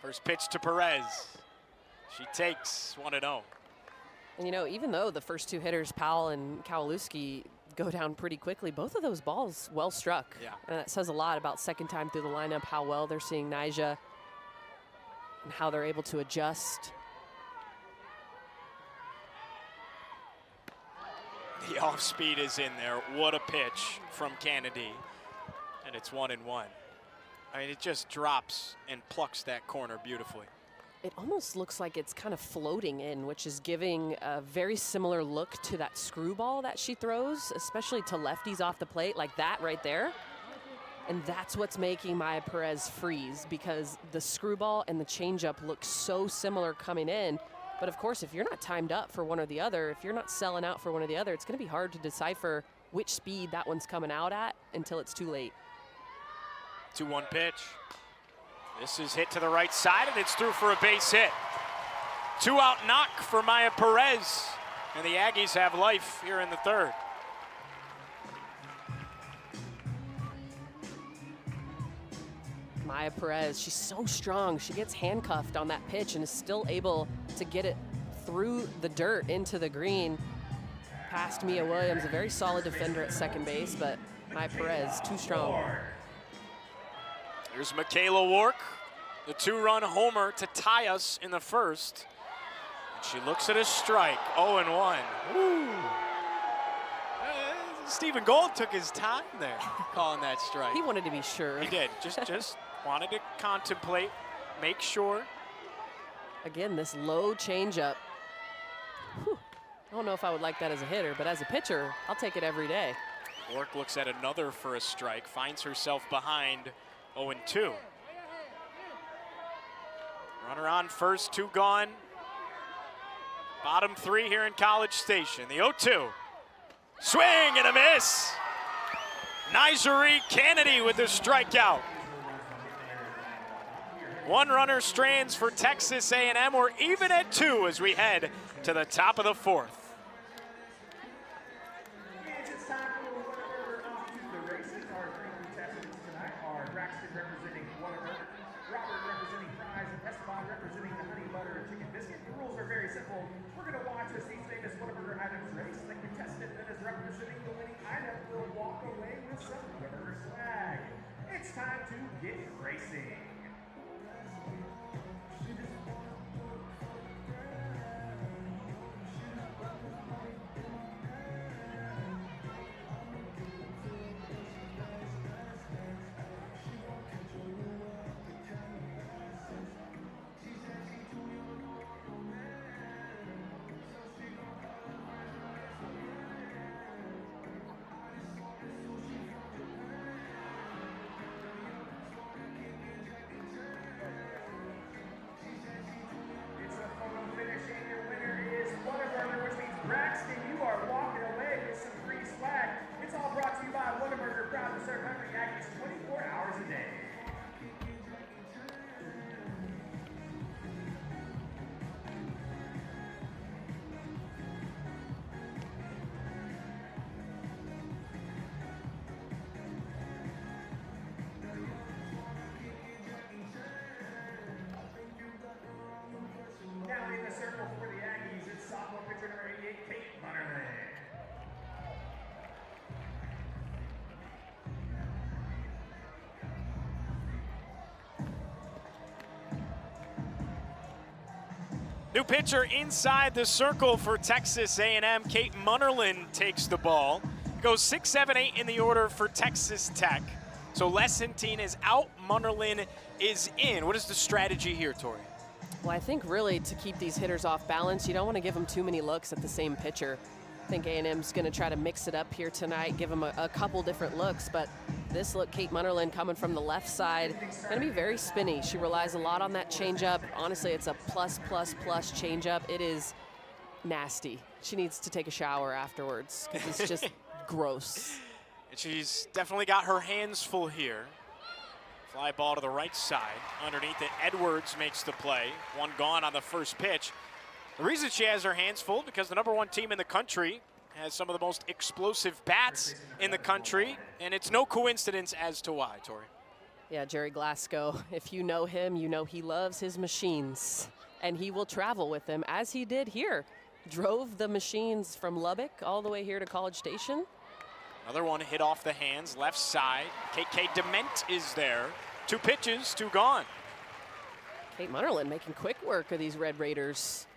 First pitch to Perez. She takes 1-0. And you know, even though the first 2 hitters, Powell and Kowalewski, go down pretty quickly, both of those balls well struck. Yeah. And that says a lot about second time through the lineup, how well they're seeing Nyjah and how they're able to adjust. The off speed is in there. What a pitch from Kennedy. And it's 1-1. I mean, it just drops and plucks that corner beautifully. It almost looks like it's kind of floating in, which is giving a very similar look to that screwball that she throws, especially to lefties off the plate, like that right there. And that's what's making Maya Perez freeze, because the screwball and the changeup look so similar coming in. But of course, if you're not timed up for one or the other, if you're not selling out for one or the other, it's going to be hard to decipher which speed that one's coming out at until it's too late. 2-1 pitch. This is hit to the right side, and it's through for a base hit. 2-out knock for Maya Perez. And the Aggies have life here in the third. Maya Perez, she's so strong. She gets handcuffed on that pitch and is still able to get it through the dirt into the green. Past Mia Williams, a very solid defender at second base, but Maya Perez, too strong. Here's Michaela Wark, the 2-run homer to tie us in the first. And she looks at a strike, 0-1. Stephen Gold took his time there calling that strike. He wanted to be sure. He did, just wanted to contemplate, make sure. Again, this low changeup. Whew. I don't know if I would like that as a hitter, but as a pitcher, I'll take it every day. Wark looks at another for a strike, finds herself behind 0-2. Runner on first, 2 gone. Bottom 3 here in College Station. The 0-2. Swing and a miss. Nizari Kennedy with the strikeout. 1 runner strands for Texas A&M. We're even at 2 as we head to the top of the 4th. It's time for the Whataburger off to the races. Our 3 contestants tonight are Braxton representing Whataburger, Robert representing Fries, and Esteban representing the Honey Butter Chicken Biscuit. The rules are very simple. We're going to watch as these famous Whataburger items race. The contestant that is representing the winning item will walk away with some Whataburger swag. It's time to get racing. Braxton, you are walking away with some free swag. It's all brought to you by Whataburger, proud to serve hungry Aggies 24 hours a day. Now in the circle for the Aggies, it's sophomore pitcher number 88, Kate Munnerlyn. New pitcher inside the circle for Texas A&M. Kate Munnerlyn takes the ball. Goes 6, 7, 8 in the order for Texas Tech. So Lessentine is out, Munnerlyn is in. What is the strategy here, Tori? Well, I think really to keep these hitters off balance, you don't want to give them too many looks at the same pitcher. I think A&M's going to try to mix it up here tonight, give them a couple different looks, but this look, Kate Munnerlyn coming from the left side, going to be very spinny. She relies a lot on that changeup. Honestly, it's a plus changeup. It is nasty. She needs to take a shower afterwards because it's just gross. And she's definitely got her hands full here. Fly ball to the right side. Underneath it, Edwards makes the play. 1 gone on the first pitch. The reason she has her hands full because the #1 team in the country has some of the most explosive bats in the country, and it's no coincidence as to why, Tori. Yeah, Jerry Glasgow, if you know him, you know he loves his machines, and he will travel with them, as he did here. Drove the machines from Lubbock all the way here to College Station. Another one hit off the hands, left side. KK Dement is there. 2 pitches, 2 gone. Kate Munnerlyn making quick work of these Red Raiders.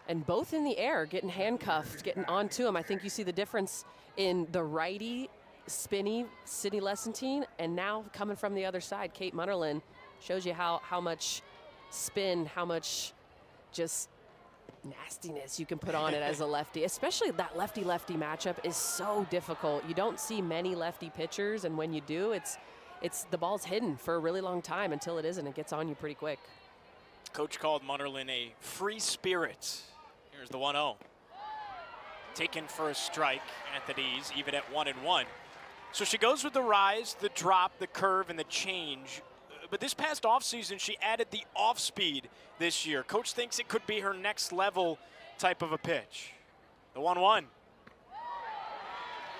And both in the air, getting handcuffed, getting onto them. I think you see the difference in the righty, spinny Sydney Lessentine, and now coming from the other side, Kate Munnerlyn shows you how much spin, how much just nastiness you can put on it as a lefty. Especially that lefty-lefty matchup is so difficult. You don't see many lefty pitchers, and when you do, it's the ball's hidden for a really long time until it isn't. It gets on you pretty quick. Coach called Munnerlyn a free spirit. Here's the 1-0. Taken for a strike at the knees, even at 1-1. So she goes with the rise, the drop, the curve, and the change. But this past offseason, she added the off-speed this year. Coach thinks it could be her next level type of a pitch. The 1-1.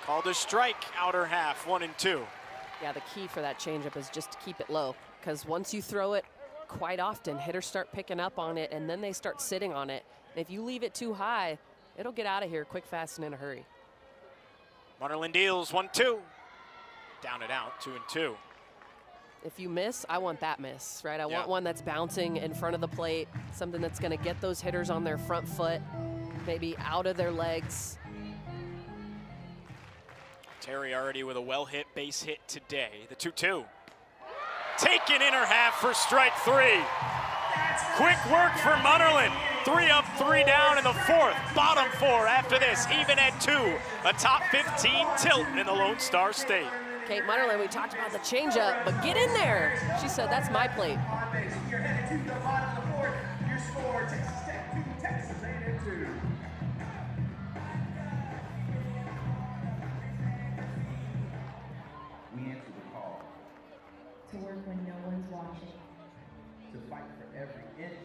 Called a strike, outer half, 1-2. Yeah, the key for that changeup is just to keep it low, because once you throw it, quite often hitters start picking up on it and then they start sitting on it. And if you leave it too high, it'll get out of here quick, fast, and in a hurry. Munnerlyn deals 1-2. Down and out, 2-2. If you miss, I want that miss, right? I Yeah. want one that's bouncing in front of the plate, something that's going to get those hitters on their front foot, maybe out of their legs. Terry already with a well-hit base hit today. The 2-2. Taken inner half for strike 3. Quick work for Munnerlyn. 3 up, 3 down in the 4th. Bottom 4 after this, even at 2. A top 15 tilt in the Lone Star State. Kate Munnerlyn, we talked about the changeup, but get in there. She said, that's my plate. On base, you're headed to the bottom of the 4th. Your score, Texas Tech 2, Texas A&M 2. We answer the call to work when no one's watching, to fight for every inch.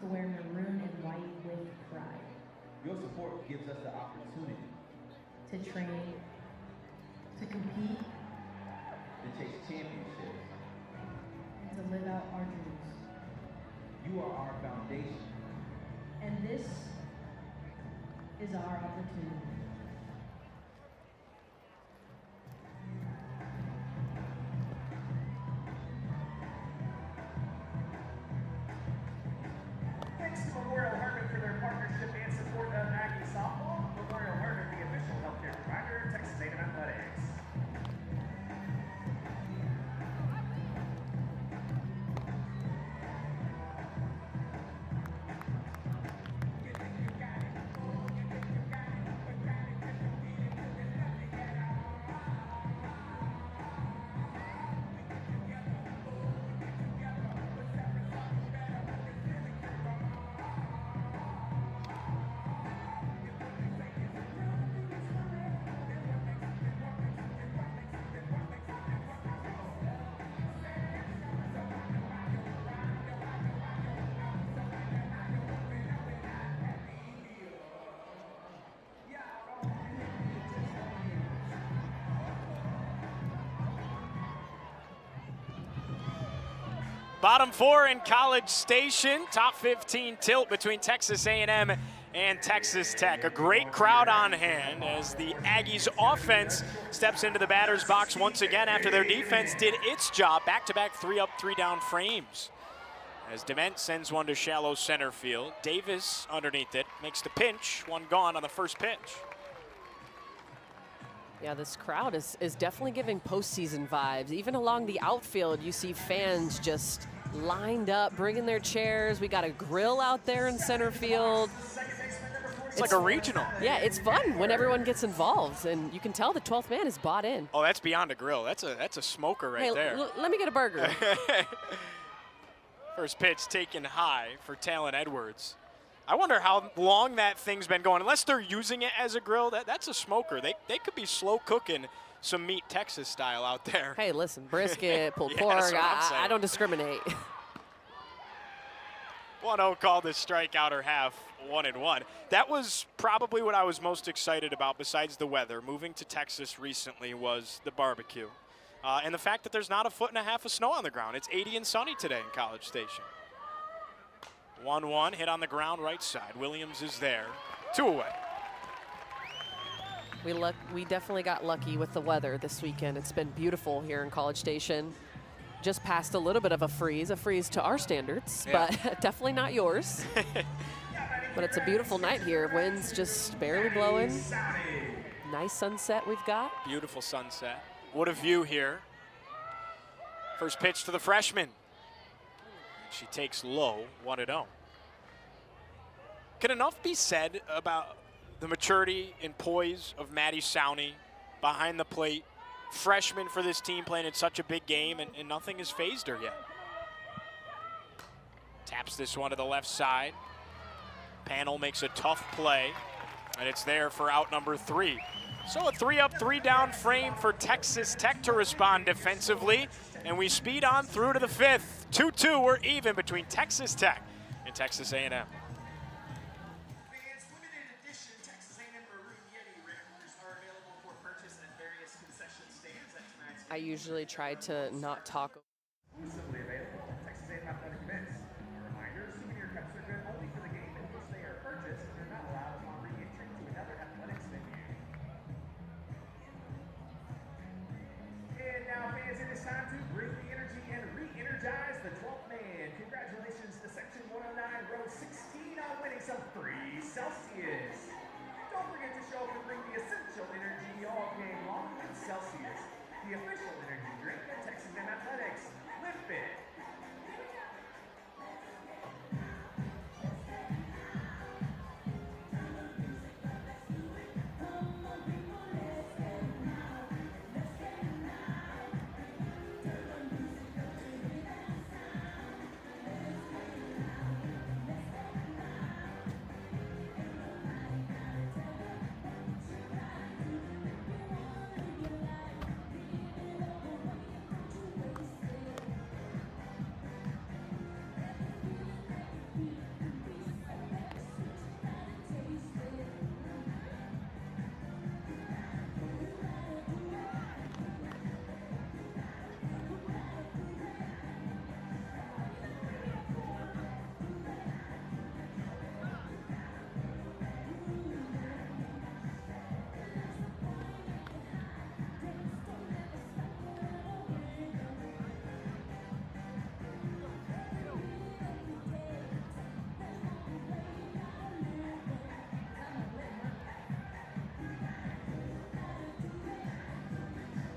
to wear maroon and white with pride, Your support gives us the opportunity to train, to compete, to chase championships. and to live out our dreams. You are our foundation. And this is our opportunity. Thanks to Memorial Hermann for their partnership and support of Aggie Softball. Memorial Hermann, the official healthcare provider of Texas A&M Athletics. Bottom 4 in College Station. Top 15 tilt between Texas A&M and Texas Tech. A great crowd on hand as the Aggies offense steps into the batter's box once again after their defense did its job. Back-to-back 3 up, 3 down frames. As Dement sends one to shallow center field. Davis underneath it makes the pinch. 1 gone on the first pitch. Yeah, this crowd is definitely giving postseason vibes. Even along the outfield, you see fans just lined up, bringing their chairs. We got a grill out there in center field. It's like a regional. Yeah, it's fun when everyone gets involved, and you can tell the 12th man is bought in. Oh, that's beyond a grill. That's a smoker right Hey, there. Let me get a burger. First pitch taken high for Talon Edwards. I wonder how long that thing's been going. Unless they're using it as a grill, that's a smoker. They could be slow cooking some meat Texas style out there. Hey, listen, brisket, pulled Yeah, pork, that's what I'm saying. I don't discriminate. 1-0 called the strikeout or half, 1-1. That was probably what I was most excited about besides the weather. Moving to Texas recently was the barbecue. And the fact that there's not 1.5 feet of snow on the ground. It's 80 and sunny today in College Station. 1-1, hit on the ground right side. Williams is there. 2 away. We definitely got lucky with the weather this weekend. It's been beautiful here in College Station. Just passed a little bit of a freeze to our standards, Yeah. but definitely not yours. But it's a beautiful night here. Wind's just barely blowing. Nice sunset we've got. Beautiful sunset. What a view here. First pitch to the freshman. She takes low, 1-0. Can enough be said about the maturity and poise of Maddie Sowney behind the plate? Freshman for this team playing in such a big game, and nothing has phased her yet. Taps this one to the left side. Panel makes a tough play, and it's there for out number 3. So a 3 up, 3 down frame for Texas Tech to respond defensively, and we speed on through to the 5th. 2-2, we're even between Texas Tech and Texas A&M. Fans, limited edition Texas A&M I usually try to not talk. Exclusively available at Texas A&M Athletic Events. A reminder, souvenir cups are good only for the game in which they are purchased, and they're not allowed upon re-entry to another athletics venue. And now, fans, it is time to bring the energy and re-energize the 12th man. Congratulations to Section 109, row 16 on winning some free Celsius. Don't forget to show up and bring the essential energy all game long with Celsius, the official energy drink of Texas A&M Athletics. Live fit.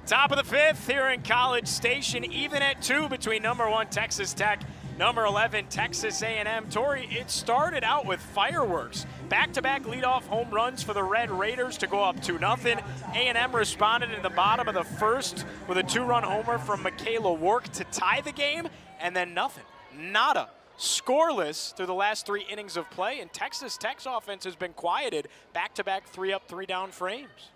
Top of the fifth here in College Station, even at 2 between number 1 Texas Tech, number 11 Texas A&M. Tori, it started out with fireworks. Back-to-back leadoff home runs for the Red Raiders to go up 2-0. A&M responded in the bottom of the first with a 2-run homer from Michaela Wark to tie the game, and then nothing, nada. Scoreless through the last 3 innings of play, and Texas Tech's offense has been quieted. Back-to-back 3-up, 3-down frames.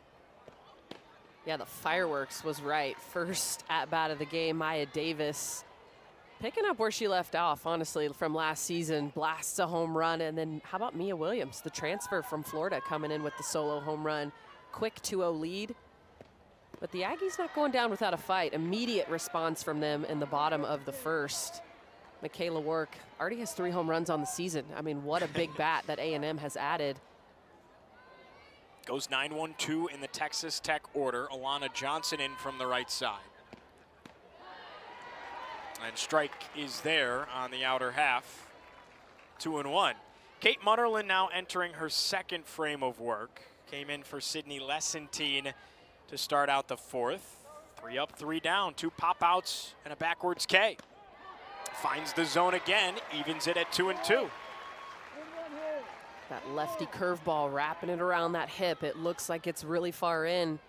Yeah, the fireworks was right. First at bat of the game, Maya Davis picking up where she left off, honestly, from last season. Blasts a home run, and then how about Mia Williams, the transfer from Florida, coming in with the solo home run. Quick 2-0 lead. But the Aggies not going down without a fight. Immediate response from them in the bottom of the first. Michaela Wark already has 3 home runs on the season. I mean, what a big bat that A&M has added. Goes 9-1-2 in the Texas Tech order. Alana Johnson in from the right side. And strike is there on the outer half. 2-1. Kate Munnerlyn now entering her second frame of work. Came in for Sydney Lessentine to start out the fourth. 3 up, 3 down, 2 pop outs and a backwards K. Finds the zone again, evens it at 2-2. That lefty curveball wrapping it around that hip. It looks like it's really far in,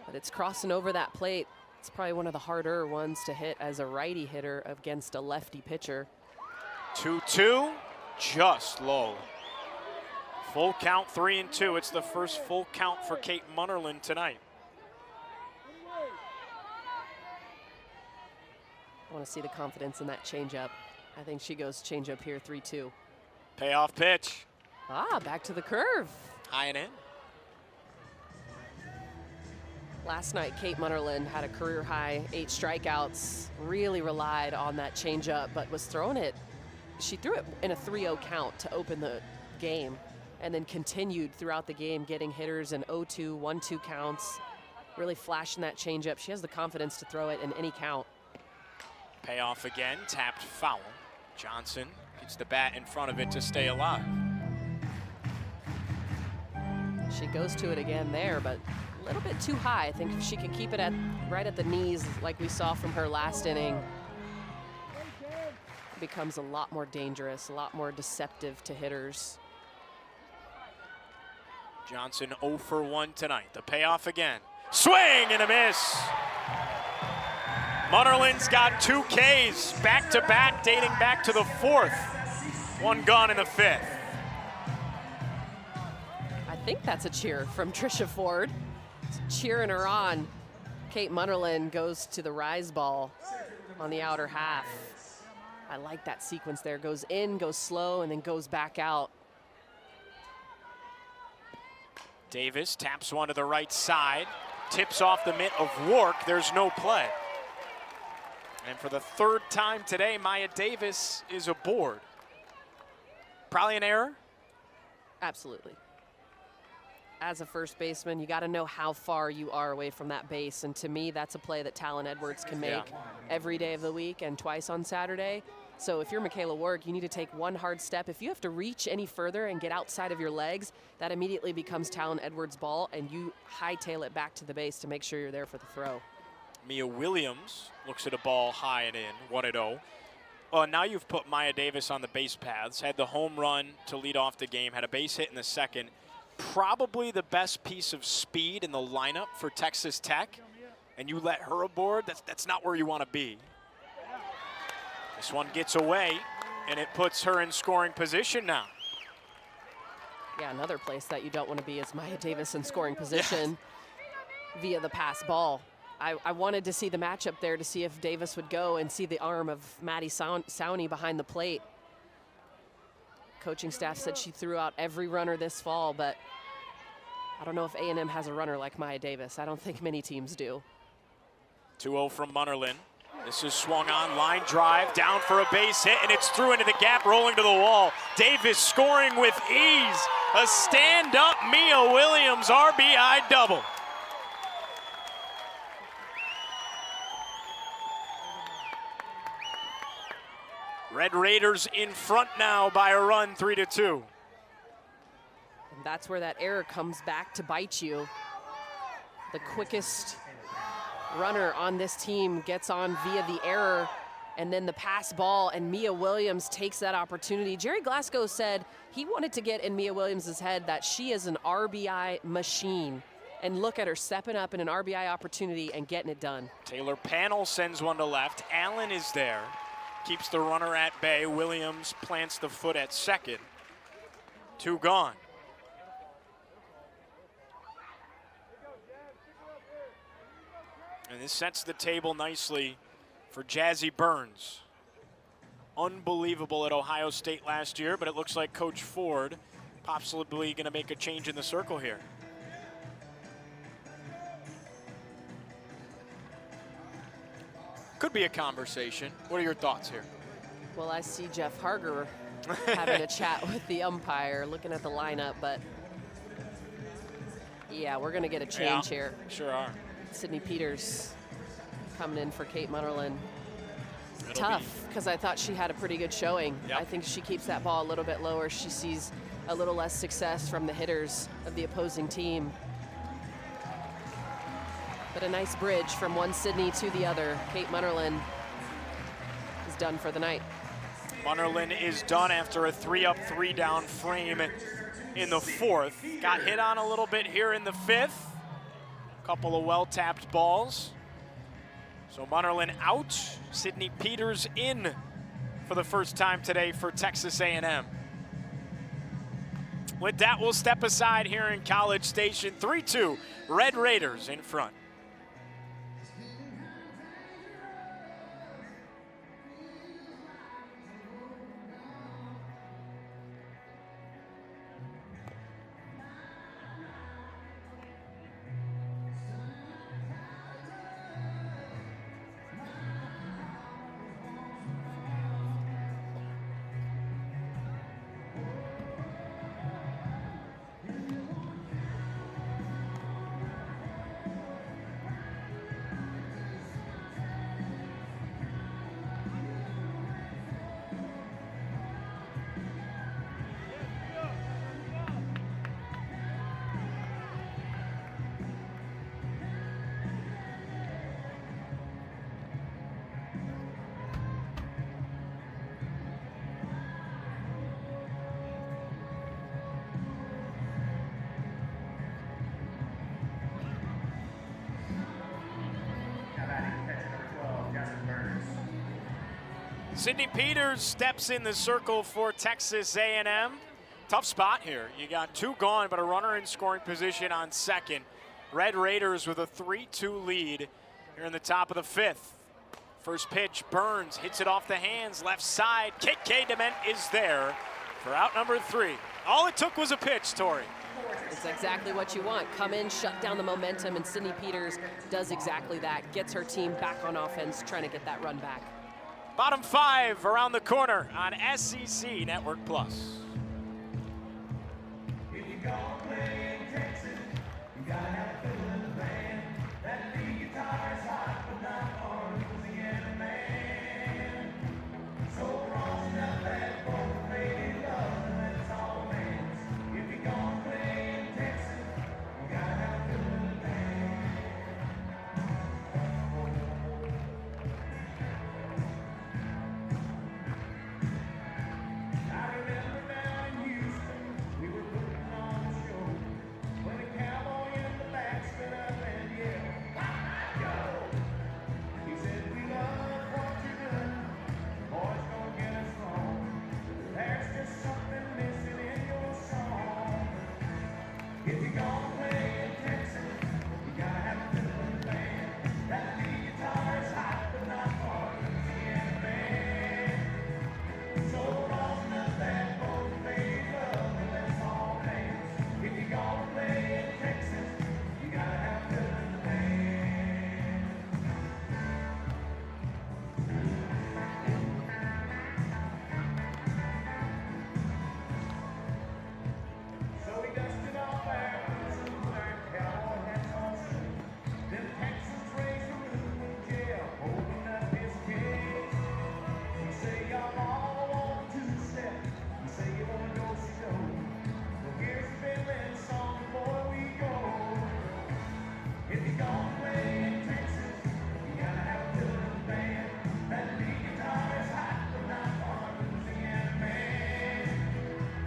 but it's crossing over that plate. It's probably one of the harder ones to hit as a righty hitter against a lefty pitcher. 2-2, just low. Full count, 3-2. It's the first full count for Kate Munnerlyn tonight. I want to see the confidence in that changeup. I think she goes changeup here, 3-2. Payoff pitch. Back to the curve. High and in. Last night, Kate Munnerlyn had a career high 8 strikeouts, really relied on that changeup, but was throwing it. She threw it in a 3-0 count to open the game, and then continued throughout the game, getting hitters in 0-2, 1-2 counts, really flashing that changeup. She has the confidence to throw it in any count. Payoff again, tapped foul. Johnson gets the bat in front of it to stay alive. She goes to it again there, but a little bit too high. I think if she could keep it right at the knees like we saw from her last inning, it becomes a lot more dangerous, a lot more deceptive to hitters. Johnson 0 for 1 tonight. The payoff again. Swing and a miss. Munnerlyn's got 2 Ks back-to-back dating back to the 4th. 1 gone in the 5th. I think that's a cheer from Trisha Ford. It's cheering her on. Kate Munnerlyn goes to the rise ball on the outer half. I like that sequence there. Goes in, goes slow, and then goes back out. Davis taps one to the right side. tips off the mitt of Wark. There's no play. And for the third time today, Maya Davis is aboard. Probably an error? Absolutely. As a first baseman, you got to know how far you are away from that base. And to me, that's a play that Talon Edwards can make every day of the week and twice on Saturday. So if you're Michaela Wark, you need to take one hard step. If you have to reach any further and get outside of your legs, that immediately becomes Talon Edwards' ball, and you hightail it back to the base to make sure you're there for the throw. Mia Williams looks at a ball high and in, 1-0. Well, now you've put Maya Davis on the base paths, had the home run to lead off the game, had a base hit in the second. Probably the best piece of speed in the lineup for Texas Tech, and you let her aboard, that's not where you want to be. This one gets away, and it puts her in scoring position now. Yeah, another place that you don't want to be is Maya Davis in scoring position via the pass ball. I wanted to see the matchup there to see if Davis would go and see the arm of Maddie Sawney behind the plate. Coaching staff said she threw out every runner this fall, but I don't know if A&M has a runner like Maya Davis. I don't think many teams do. 2-0 from Munnerlyn. This is swung on, line drive, down for a base hit, and it's through into the gap, rolling to the wall. Davis scoring with ease. A stand-up Mia Williams RBI double. Red Raiders in front now by a run, 3-2. And that's where that error comes back to bite you. The quickest runner on this team gets on via the error, and then the pass ball, and Mia Williams takes that opportunity. Jerry Glasgow said he wanted to get in Mia Williams' head that she is an RBI machine. And look at her stepping up in an RBI opportunity and getting it done. Taylor Panel sends one to left. Allen is there. Keeps the runner at bay. Williams plants the foot at second. 2 gone. And this sets the table nicely for Jazzy Burns. Unbelievable at Ohio State last year, but it looks like Coach Ford possibly going to make a change in the circle here. Could be a conversation. What are your thoughts here? Well, I see Jeff Harger having a chat with the umpire, looking at the lineup, but yeah, we're going to get a change here. Sure are. Sydney Peters coming in for Kate Munnerlyn. Tough, because I thought she had a pretty good showing. Yep. I think she keeps that ball a little bit lower. She sees a little less success from the hitters of the opposing team. But a nice bridge from one Sydney to the other. Kate Munnerlyn is done for the night. Munnerlyn is done after a 3-up, 3-down frame in the fourth. Got hit on a little bit here in the fifth. Couple of well-tapped balls. So Munnerlyn out, Sydney Peters in for the first time today for Texas A&M. With that, we'll step aside here in College Station. 3-2, Red Raiders in front. Sydney Peters steps in the circle for Texas A&M. Tough spot here. You got 2 gone, but a runner in scoring position on second. Red Raiders with a 3-2 lead here in the top of the fifth. First pitch, Burns hits it off the hands, left side. KK Dement is there for out number 3. All it took was a pitch, Tori. It's exactly what you want. Come in, shut down the momentum, and Sydney Peters does exactly that. Gets her team back on offense, trying to get that run back. Bottom 5 around the corner on SEC Network Plus.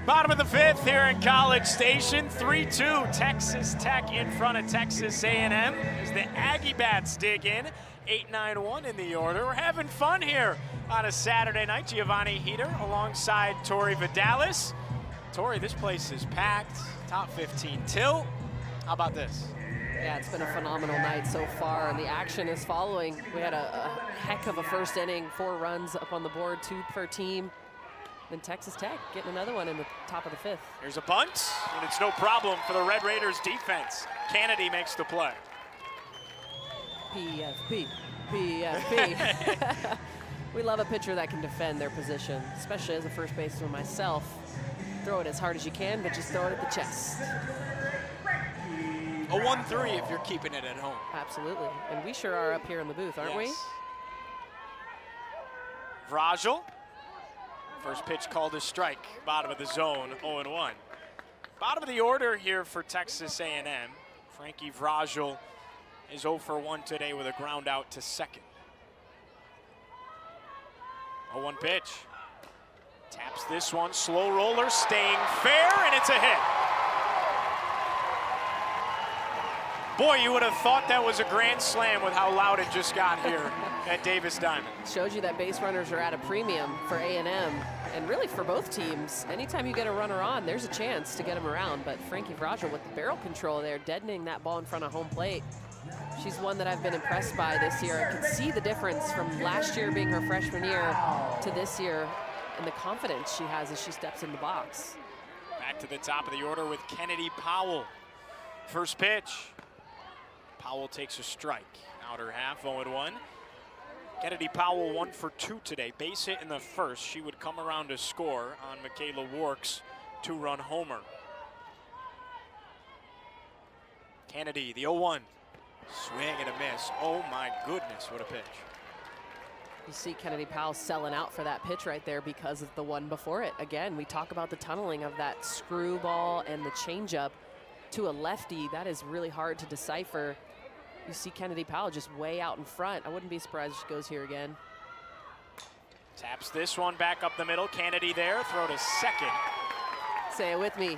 Bottom of the 5th here in College Station, 3-2 Texas Tech in front of Texas A&M as the Aggie Bats dig in, 8-9-1 in the order. We're having fun here on a Saturday night. Giovanni Heater alongside Tori Vidalis. Tori, this place is packed, top 15 tilt. How about this? Yeah, it's been a phenomenal night so far, and the action is following. We had a heck of a first inning, 4 runs up on the board, 2 per team. Then Texas Tech getting another one in the top of the 5th. Here's a bunt, and it's no problem for the Red Raiders defense. Kennedy makes the play. PFP, PFP. We love a pitcher that can defend their position, especially as a first baseman myself. Throw it as hard as you can, but just throw it at the chest. A 1-3 if you're keeping it at home. Absolutely, and we sure are up here in the booth, aren't we? Vrajel. First pitch called a strike, bottom of the zone, 0-1. Bottom of the order here for Texas A&M. Frankie Vrajel is 0 for 1 today with a ground out to second. 0-1 pitch. Taps this one, slow roller, staying fair, and it's a hit. Boy, you would have thought that was a grand slam with how loud it just got here at Davis Diamond. Shows you that base runners are at a premium for A&M, and really for both teams. Anytime you get a runner on, there's a chance to get him around, but Frankie Vrajel with the barrel control there, deadening that ball in front of home plate. She's one that I've been impressed by this year. I could see the difference from last year being her freshman year to this year, and the confidence she has as she steps in the box. Back to the top of the order with Kennedy Powell. First pitch. Powell takes a strike. Outer half, 0-1. Kennedy Powell 1 for 2 today. Base hit in the first. She would come around to score on Michaela Wark's 2-run homer. Kennedy, the 0-1. Swing and a miss. Oh my goodness, what a pitch. You see Kennedy Powell selling out for that pitch right there because of the one before it. Again, we talk about the tunneling of that screwball and the changeup to a lefty. That is really hard to decipher. You see Kennedy Powell just way out in front. I wouldn't be surprised if she goes here again. Taps this one back up the middle. Kennedy there, throw to second. Say it with me.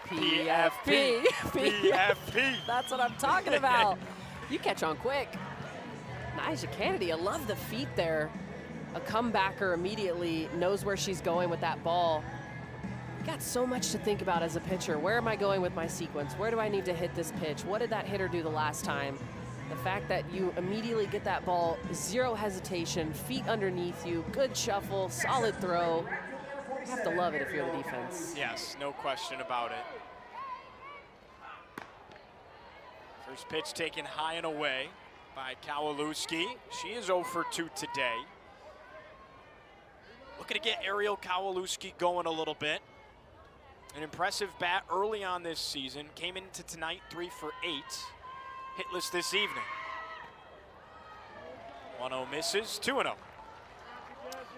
PFP. PFP. That's what I'm talking about. You catch on quick. Nyjah Kennedy, I love the feet there. A comebacker immediately knows where she's going with that ball. You got so much to think about as a pitcher. Where am I going with my sequence? Where do I need to hit this pitch? What did that hitter do the last time? The fact that you immediately get that ball, zero hesitation, feet underneath you, good shuffle, solid throw. You have to love it if you're the defense. Yes, no question about it. First pitch taken high and away by Kowalewski. She is 0 for 2 today. Looking to get Ariel Kowalewski going a little bit. An impressive bat early on this season. Came into tonight 3 for 8. Hitless this evening. 1-0 misses, 2-0.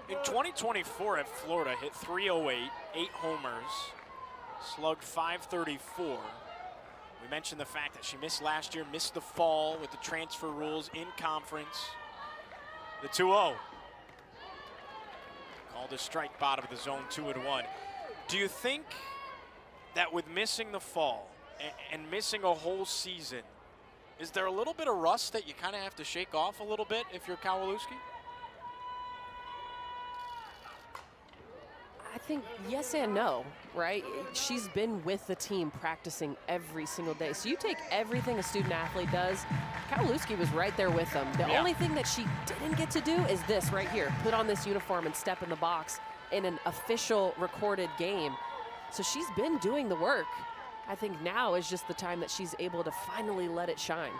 In 2024 at Florida, hit .308, 8 homers, slugged .534. We mentioned the fact that she missed last year, missed the fall with the transfer rules in conference. The 2-0. Called a strike, bottom of the zone, 2-1. Do you think that with missing the fall and missing a whole season, is there a little bit of rust that you kind of have to shake off a little bit if you're Kowalewski? I think yes and no, right? She's been with the team practicing every single day. So you take everything a student athlete does, Kowalewski was right there with them. The only thing that she didn't get to do is this right here, put on this uniform and step in the box in an official recorded game. So she's been doing the work. I think now is just the time that she's able to finally let it shine.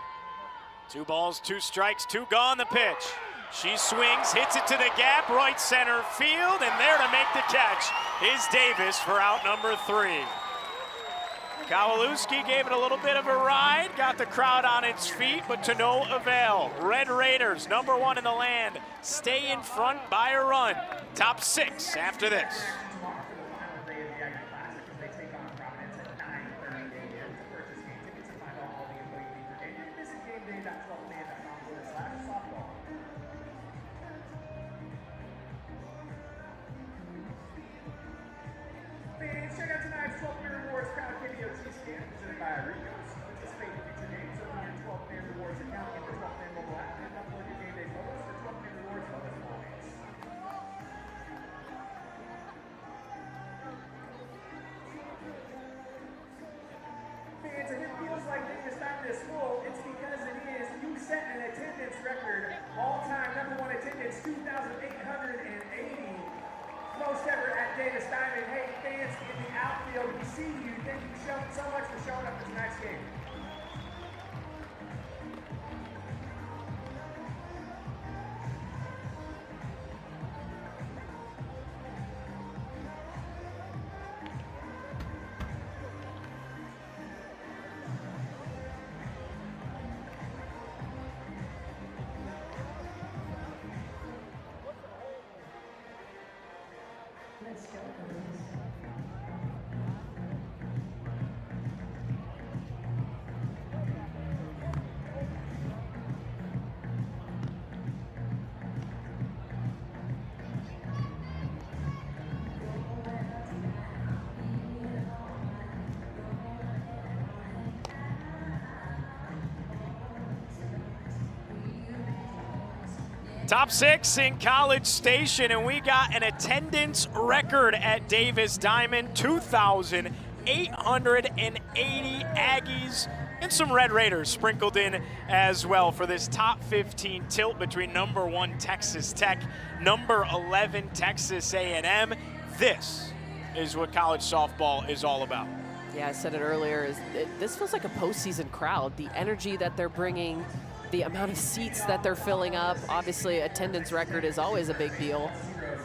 2 balls, 2 strikes, 2 gone the pitch. She swings, hits it to the gap, right center field, and there to make the catch is Davis for out number 3. Kowalewski gave it a little bit of a ride, got the crowd on its feet, but to no avail. Red Raiders, number 1 in the land, stay in front by a run. Top 6 after this. Check out tonight's 12-man rewards crown KBOT scan presented by Ricos. Participate in future games. Open your 12-man rewards account in the 12-man mobile app and upload your game day photos for 12-man rewards bonus points. Fans, if it feels like Davis Diamond is full, it's because it is. You set an attendance record, all-time #1 attendance, 2,880. Most ever at Davis Diamond. Hey, fans in the outfield, we see you. Thank you so much for showing up for tonight's game. Let's go. Top 6 in College Station, and we got an attendance record at Davis Diamond, 2,880 Aggies and some Red Raiders sprinkled in as well for this top 15 tilt between number 1 Texas Tech, number 11 Texas A&M. This is what college softball is all about. Yeah, I said it earlier, this feels like a postseason crowd. The energy that they're bringing, the amount of seats that they're filling up. Obviously, attendance record is always a big deal.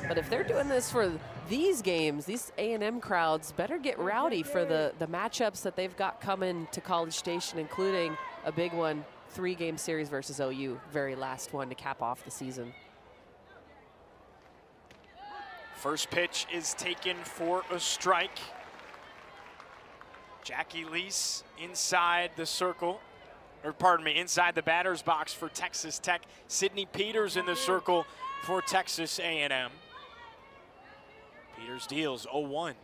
But if they're doing this for these games, these A&M crowds better get rowdy for the matchups that they've got coming to College Station, including a big one, 3-game series versus OU, very last one to cap off the season. First pitch is taken for a strike. Jackie Lease inside the circle. Or pardon me, inside the batter's box for Texas Tech. Sydney Peters in the circle for Texas A&M. Peters deals 0-1.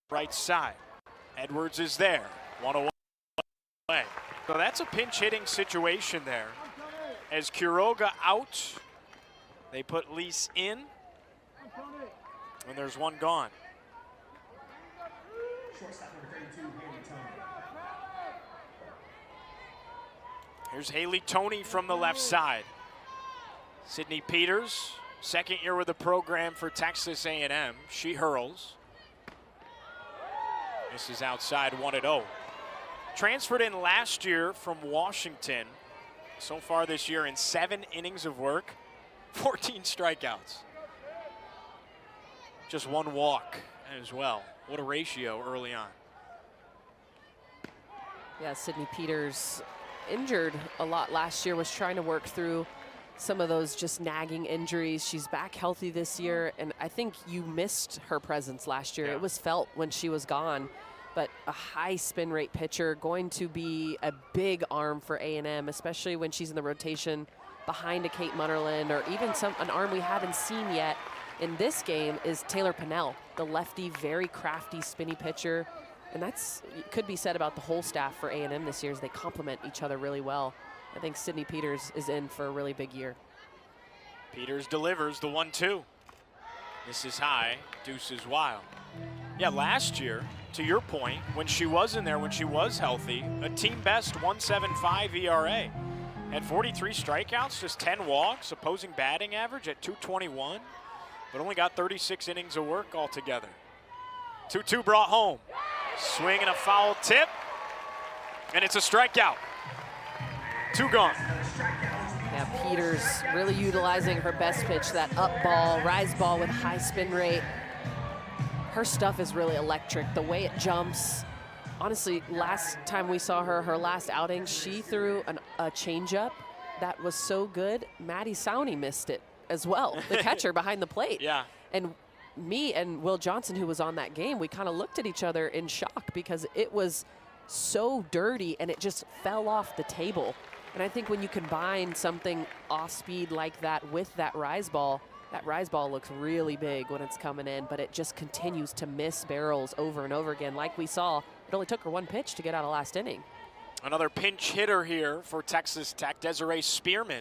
Right side. Edwards is there. 1-0 away. So that's a pinch hitting situation there. As Quiroga out, they put Lease in. And there's one gone. Shortstop number 32, Haley Tony. Here's Haley Tony from the left side. Sydney Peters, second year with the program for Texas A&M. She hurls. This is outside 1-0. transferred in last year from Washington. So far this year in 7 innings of work, 14 strikeouts. Just 1 walk as well. What a ratio early on. Yeah, Sydney Peters injured a lot last year, was trying to work through some of those just nagging injuries. She's back healthy this year, and I think you missed her presence last year. Yeah. It was felt when she was gone, but a high spin rate pitcher, going to be a big arm for A&M, especially when she's in the rotation behind a Kate Munnerlyn, or even an arm we haven't seen yet in this game is Taylor Pennell, the lefty, very crafty, spinny pitcher. And that's could be said about the whole staff for A&M this year, as they complement each other really well. I think Sydney Peters is in for a really big year. Peters delivers the 1-2. This is high, deuces wild. Yeah, last year, to your point, when she was in there, when she was healthy, a team best 1.75 ERA. Had 43 strikeouts, just 10 walks, opposing batting average at 221, but only got 36 innings of work altogether. 2-2 brought home. Swing and a foul tip, and it's a strikeout. 2 gone. Yeah, Peters really utilizing her best pitch, that up ball, rise ball with high spin rate. Her stuff is really electric. The way it jumps. Honestly, last time we saw her, her last outing, she threw a changeup that was so good, Maddie Sawney missed it as well, the catcher behind the plate. Yeah. And me and Will Johnson, who was on that game, we kind of looked at each other in shock because it was so dirty and it just fell off the table. And I think when you combine something off speed like that with that rise ball looks really big when it's coming in, but it just continues to miss barrels over and over again. Like we saw, it only took her 1 pitch to get out of last inning. Another pinch hitter here for Texas Tech, Desiree Spearman,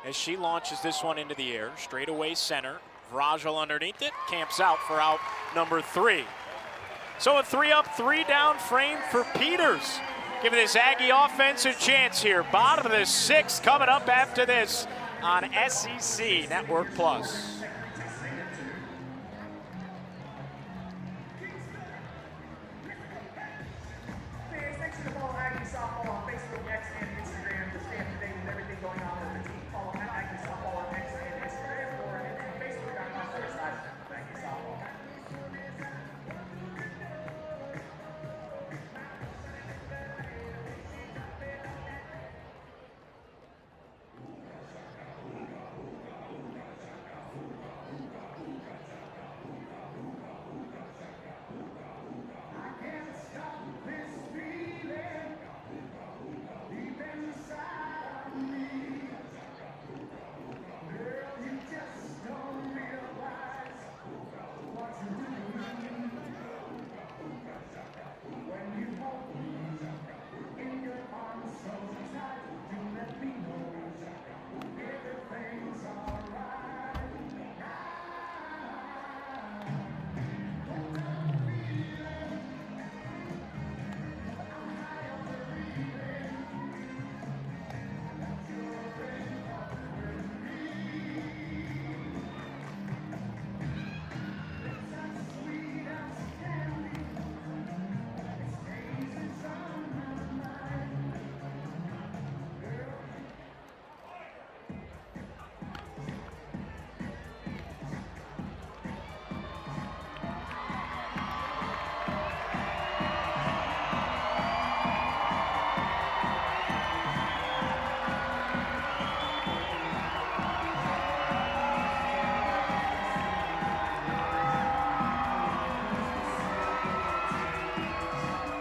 as she launches this one into the air, straightaway center. Vrajal underneath it, camps out for out number 3. So a 3-up, 3-down frame for Peters. Giving this Aggie offense a chance here. Bottom of the 6th coming up after this on SEC Network Plus. Fans, thanks for following Aggie Softball on Facebook, X, and Instagram to stay up to date with everything going on with the team. Follow at Aggie Softball on X and Instagram, or at Facebook.com/Aggie Softball.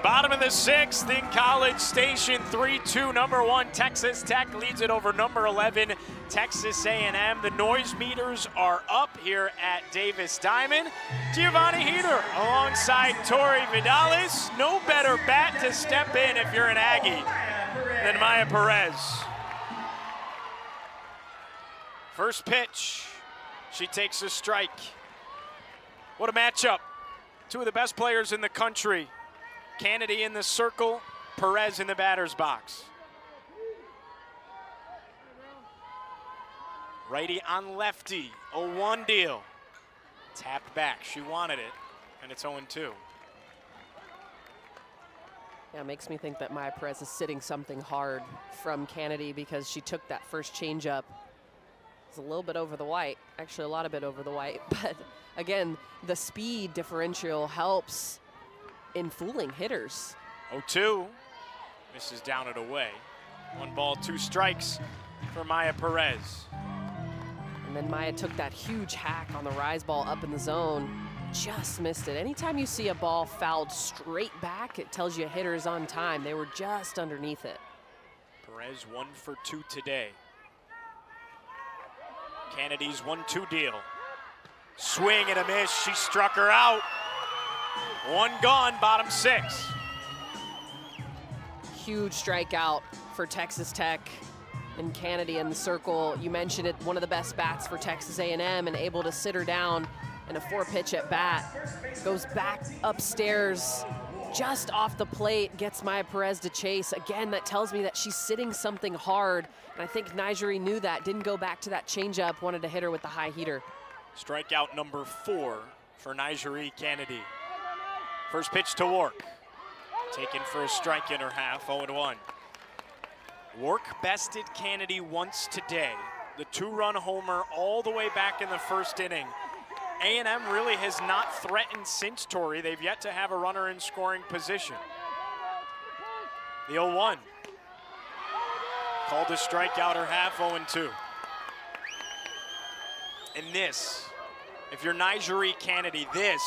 Bottom of the 6th in College Station, 3-2. Number 1 Texas Tech leads it over number 11 Texas A&M. The noise meters are up here at Davis Diamond. Giovanni Heater alongside Tori Vidalis. No better bat to step in if you're an Aggie than Maya Perez. First pitch, she takes a strike. What a matchup. 2 of the best players in the country. Kennedy in the circle, Perez in the batter's box. Righty on lefty, 0-1 deal. Tapped back, she wanted it, and it's 0-2. Yeah, it makes me think that Maya Perez is sitting something hard from Kennedy because she took that first changeup. It's a little bit over the white, actually a lot of bit over the white, but again, the speed differential helps in fooling hitters. 0-2, misses down and away. 1 ball, 2 strikes for Maya Perez. And then Maya took that huge hack on the rise ball up in the zone, just missed it. Anytime you see a ball fouled straight back, it tells you a hitter is on time. They were just underneath it. Perez 1 for 2 today. Kennedy's 1-2 deal. Swing and a miss, she struck her out. 1 gone, bottom 6. Huge strikeout for Texas Tech. And Kennedy in the circle, you mentioned it, one of the best bats for Texas A&M, and able to sit her down in a 4-pitch at bat. Goes back upstairs, just off the plate, gets Maya Perez to chase. Again, that tells me that she's sitting something hard, and I think Nigeri knew that, didn't go back to that changeup, wanted to hit her with the high heater. Strikeout number 4 for Nigeri Kennedy. First pitch to Wark. Taken for a strike in her half, 0-1. Wark bested Kennedy once today. The 2-run homer all the way back in the first inning. A&M really has not threatened since Torrey. They've yet to have a runner in scoring position. The 0-1. Called a strikeout her half, 0-2. And this, if you're Nigeri Kennedy, this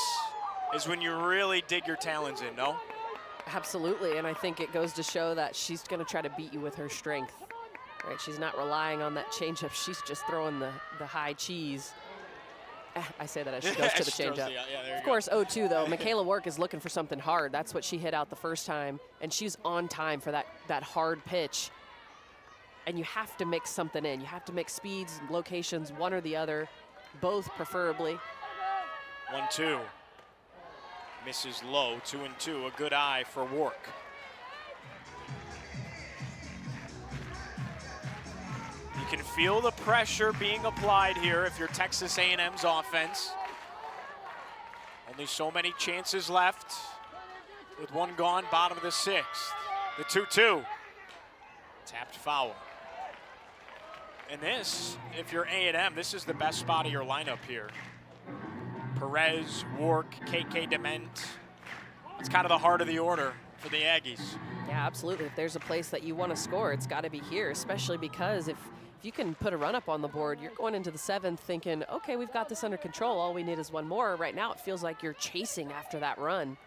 is when you really dig your talons in, no? Absolutely, and I think it goes to show that she's going to try to beat you with her strength. Right, she's not relying on that changeup. She's just throwing the high cheese. I say that as she goes to the changeup. Of course, 0-2 though. Michaela Wark is looking for something hard. That's what she hit out the first time, and she's on time for that hard pitch. And you have to mix something in. You have to mix speeds and locations, one or the other, both preferably. 1-2. Misses low, 2-2, a good eye for Wark. You can feel the pressure being applied here if you're Texas A&M's offense. Only so many chances left with 1 gone, bottom of the 6th. The 2-2, tapped foul. And this, if you're A&M, this is the best spot of your lineup here. Perez, Wark, KK Dement. It's kind of the heart of the order for the Aggies. Yeah, absolutely. If there's a place that you want to score, it's got to be here, especially because if you can put a run up on the board, you're going into the 7th thinking, okay, we've got this under control. All we need is 1 more. Right now, it feels like you're chasing after that run.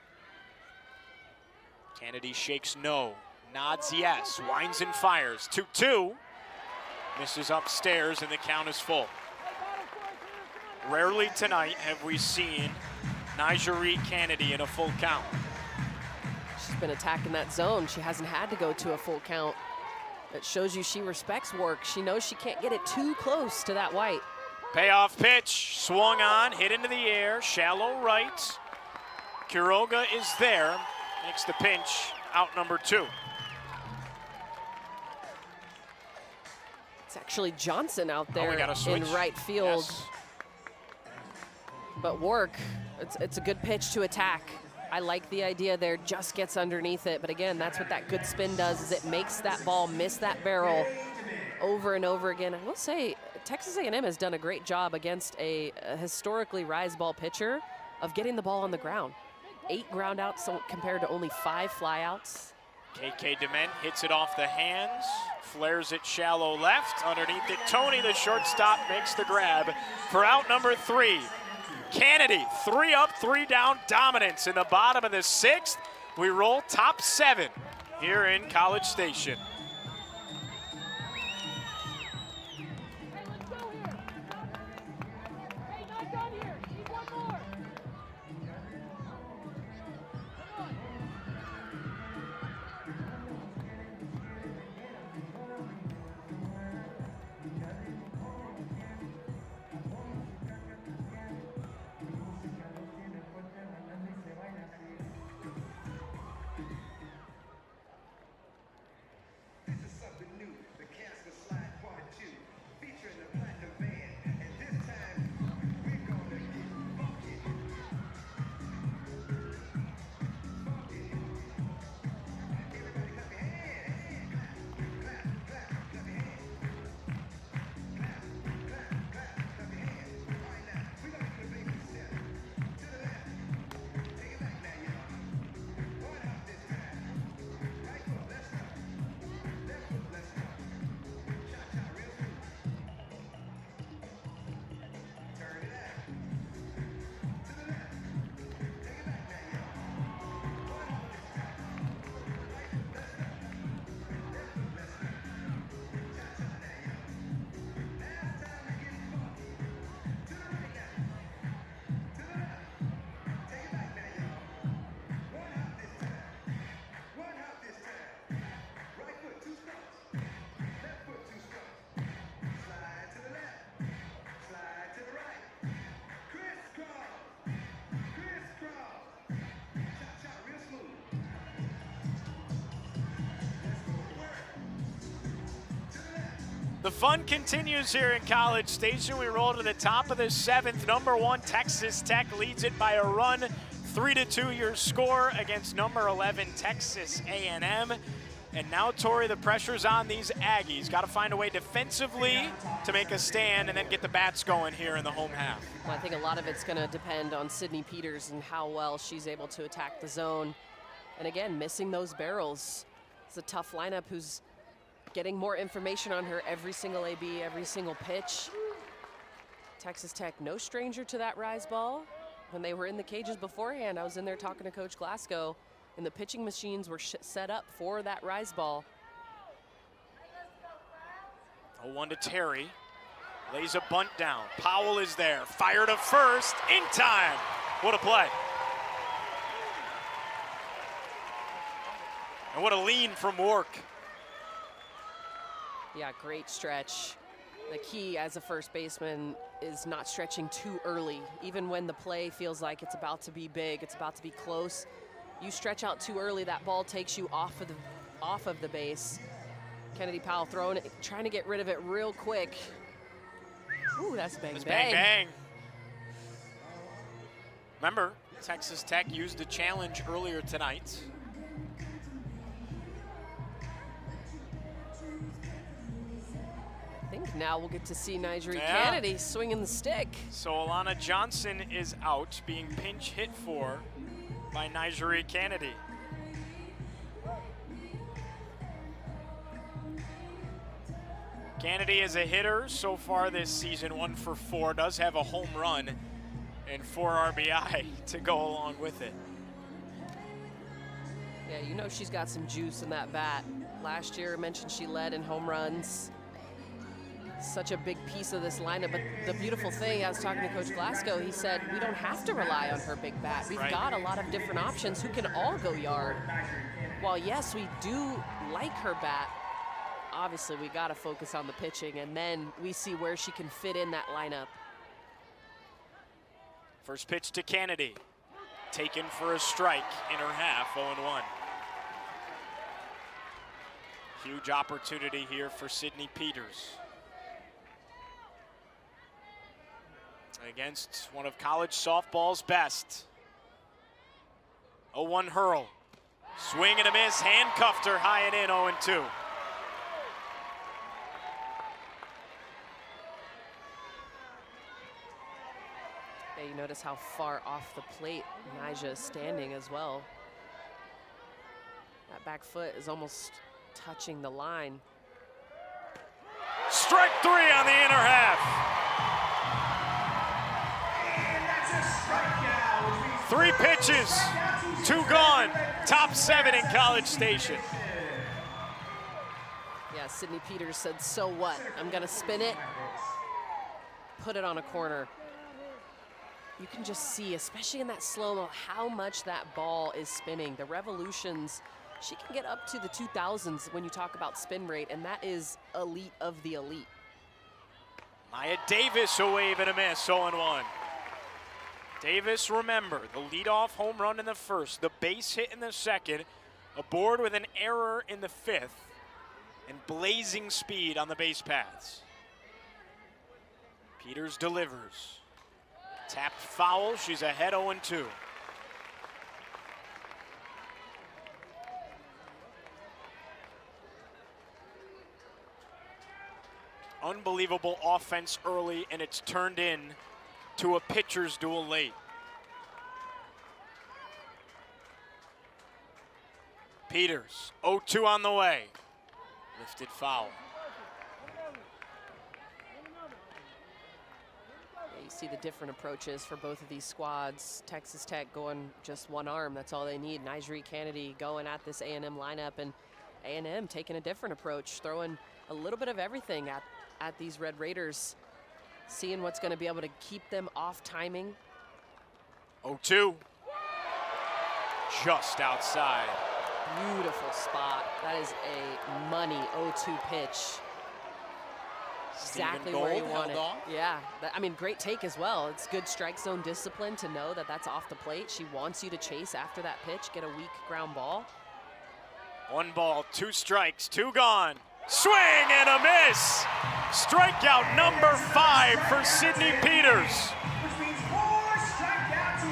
Kennedy shakes no, nods yes, winds and fires. 2-2, misses upstairs, and the count is full. Rarely tonight have we seen Nigeri Kennedy in a full count. She's been attacking that zone. She hasn't had to go to a full count. It shows you she respects Wark. She knows she can't get it too close to that white. Payoff pitch, swung on, hit into the air, shallow right. Quiroga is there, makes the pinch, out number 2. It's actually Johnson out there we got a switch. in right field. Yes. But Wark, it's a good pitch to attack. I like the idea there, just gets underneath it. But again, that's what that good spin does, is it makes that ball miss that barrel over and over again. I will say, Texas A&M has done a great job against a historically rise ball pitcher of getting the ball on the ground. 8 ground outs compared to only 5 flyouts. KK Dement hits it off the hands, flares it shallow left. Underneath it, Tony, the shortstop, makes the grab for out number 3. Kennedy, 3 up, 3 down dominance in the bottom of the 6th. We roll top 7 here in College Station. The fun continues here in College Station. We roll to the top of the 7th. Number 1 Texas Tech leads it by a run. 3-2 your score against number 11 Texas A&M. And now, Tori, the pressure's on these Aggies. Got to find a way defensively to make a stand and then get the bats going here in the home half. Well, I think a lot of it's going to depend on Sydney Peters and how well she's able to attack the zone. And again, missing those barrels. It's a tough lineup who's getting more information on her every single AB, every single pitch. Texas Tech, no stranger to that rise ball. When they were in the cages beforehand, I was in there talking to Coach Glasgow, and the pitching machines were set up for that rise ball. 0-1 to Terry. Lays a bunt down. Powell is there. Fire to first. In time. What a play. And what a lean from Wark. Yeah, great stretch. The key as a first baseman is not stretching too early. Even when the play feels like it's about to be big, it's about to be close, you stretch out too early, that ball takes you off of the base. Kennedy Powell throwing it, trying to get rid of it real quick. Ooh, that's bang, That's bang. bang, bang. Remember, Texas Tech used the challenge earlier tonight. I think now we'll get to see Nigeri Kennedy swinging the stick. So Alana Johnson is out, being pinch hit for by Nigeri Kennedy. Kennedy is a hitter so far this season, 1 for 4, does have a home run and 4 RBI to go along with it. Yeah, you know she's got some juice in that bat. Last year, I mentioned she led in home runs. Such a big piece of this lineup, but the beautiful thing, I was talking to Coach Glasgow, he said we don't have to rely on her big bat. We've got a lot of different options who can all go yard. While yes, we do like her bat, obviously we got to focus on the pitching, and then we see where she can fit in that lineup. First pitch to Kennedy, taken for a strike in her half, 0-1. Huge opportunity here for Sydney Peters. Against one of college softball's best. 0-1 hurl. Swing and a miss, handcuffed her high and in, 0-2. Yeah, you notice how far off the plate Nyjah is standing as well. That back foot is almost touching the line. Strike 3 on the inner half. 3 pitches, 2 gone. Top 7 in College Station. Yeah, Sydney Peters said, so what? I'm gonna spin it, put it on a corner. You can just see, especially in that slow-mo, how much that ball is spinning. The revolutions, she can get up to the 2000s when you talk about spin rate, and that is elite of the elite. Maya Davis, a wave and a miss, 0-1. Davis, remember, the leadoff home run in the first, the base hit in the second, aboard with an error in the 5th, and blazing speed on the base paths. Peters delivers. Tapped foul, she's ahead 0-2. Unbelievable offense early, and it's turned in to a pitcher's duel late. Peters, 0-2 on the way. Lifted foul. Yeah, you see the different approaches for both of these squads. Texas Tech going just one arm, that's all they need. Nigeri Kennedy going at this A&M lineup, and A&M taking a different approach, throwing a little bit of everything at these Red Raiders, seeing what's going to be able to keep them off timing. 0-2. Just outside. Beautiful spot. That is a money 0-2 pitch. Exactly where you want it. Yeah, I mean, great take as well. It's good strike zone discipline to know that that's off the plate. She wants you to chase after that pitch, get a weak ground ball. 1 ball, 2 strikes, 2 gone. Swing and a miss. Strikeout number 5 for Sydney Peters.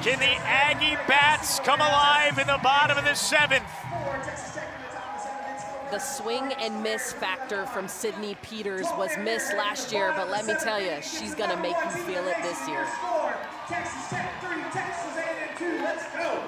Can the Aggie bats come alive in the bottom of the 7th? The swing and miss factor from Sydney Peters was missed last year, but let me tell you, she's gonna make you feel it this year. Texas Tech 3, Texas A&M 2, let's go.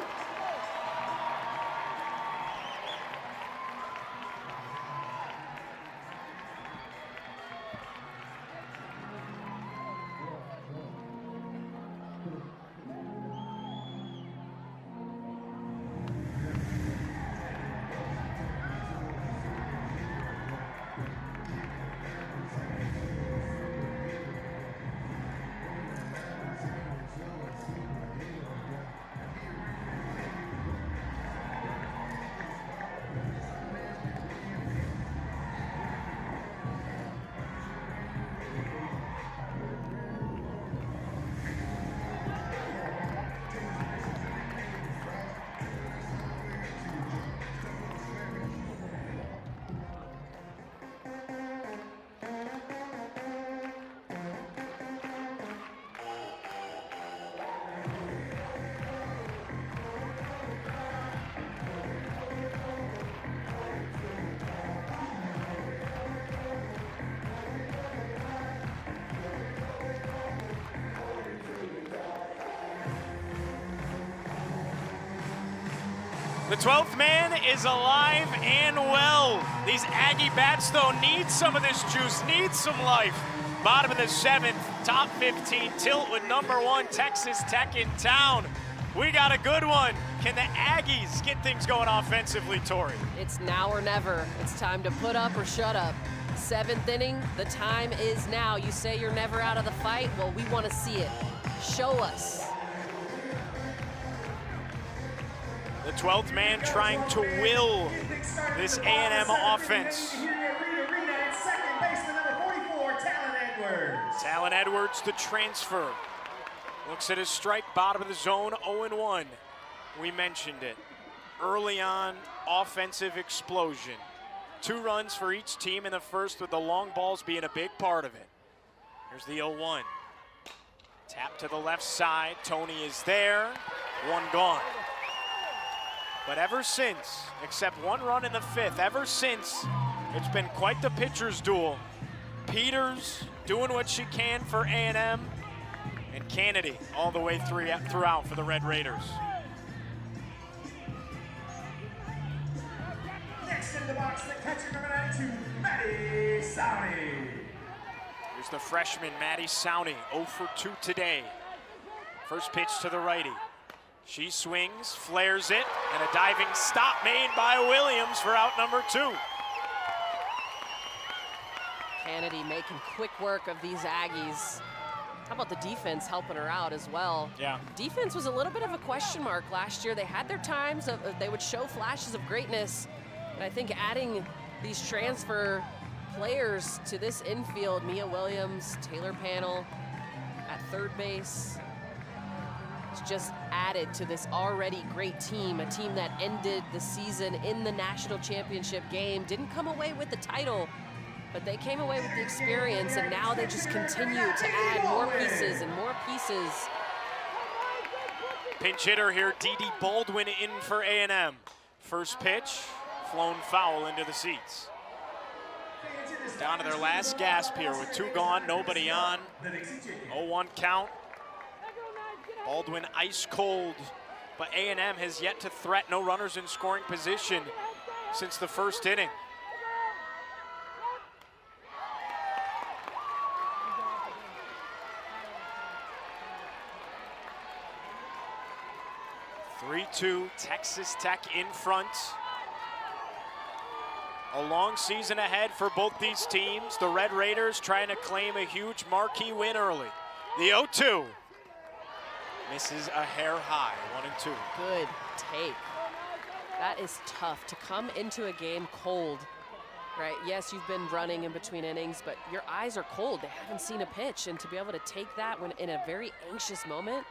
The 12th man is alive and well. These Aggie bats, though, need some of this juice, need some life. Bottom of the 7th, top 15 tilt with number 1 Texas Tech in town. We got a good one. Can the Aggies get things going offensively, Tori? It's now or never. It's time to put up or shut up. 7th inning, the time is now. You say you're never out of the fight? Well, we want to see it. Show us. The 12th man trying to will this A&M offense. Talon Edwards, the transfer. Looks at his strike, bottom of the zone, 0-1. We mentioned it. Early on, offensive explosion. 2 runs for each team in the first, with the long balls being a big part of it. Here's the 0-1. Tap to the left side, Tony is there, 1 gone. But ever since, except 1 run in the 5th, ever since, it's been quite the pitcher's duel. Peters doing what she can for A&M, and Kennedy all the way throughout for the Red Raiders. Next in the box, the catcher number 92, Maddie Sowney. Here's the freshman, Maddie Sowney, 0 for 2 today. First pitch to the righty. She swings, flares it, and a diving stop made by Williams for out number 2. Kennedy making quick work of these Aggies. How about the defense helping her out as well? Yeah. Defense was a little bit of a question mark last year. They had their times, they would show flashes of greatness. And I think adding these transfer players to this infield, Mia Williams, Taylor Panel at third base, it's just added to this already great team, a team that ended the season in the national championship game, didn't come away with the title, but they came away with the experience, and now they just continue to add more pieces and more pieces. Pinch hitter here, Dee Baldwin in for A&M. First pitch, flown foul into the seats. Down to their last gasp here with 2 gone, nobody on. 0-1 count. Baldwin ice cold, but A&M has yet to threat, no runners in scoring position since the first inning. (3-2) Texas Tech in front. A long season ahead for both these teams. The Red Raiders trying to claim a huge marquee win early. The 0-2. Misses a hair high, 1-2. Good take. That is tough to come into a game cold, right? Yes, you've been running in between innings, but your eyes are cold. They haven't seen a pitch, and to be able to take that when in a very anxious moment.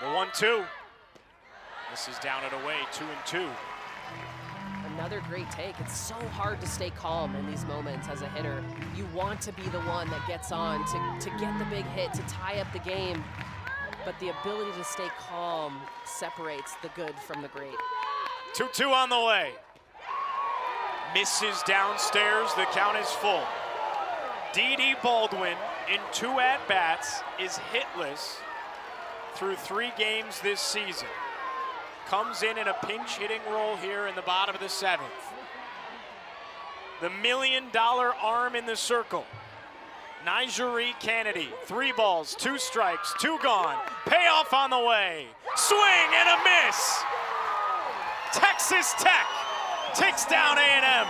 The 1-2. This is down and away, 2-2. Another great take. It's so hard to stay calm in these moments as a hitter. You want to be the one that gets on to get the big hit, to tie up the game. But the ability to stay calm separates the good from the great. 2-2 on the way. Misses downstairs, the count is full. Dee Baldwin in 2 at-bats is hitless through 3 games this season. Comes in a pinch hitting role here in the bottom of the 7th. The $1 million arm in the circle. Nigeri Kennedy, 3 balls, 2 strikes, 2 gone. Payoff on the way. Swing and a miss. Texas Tech takes down A&M.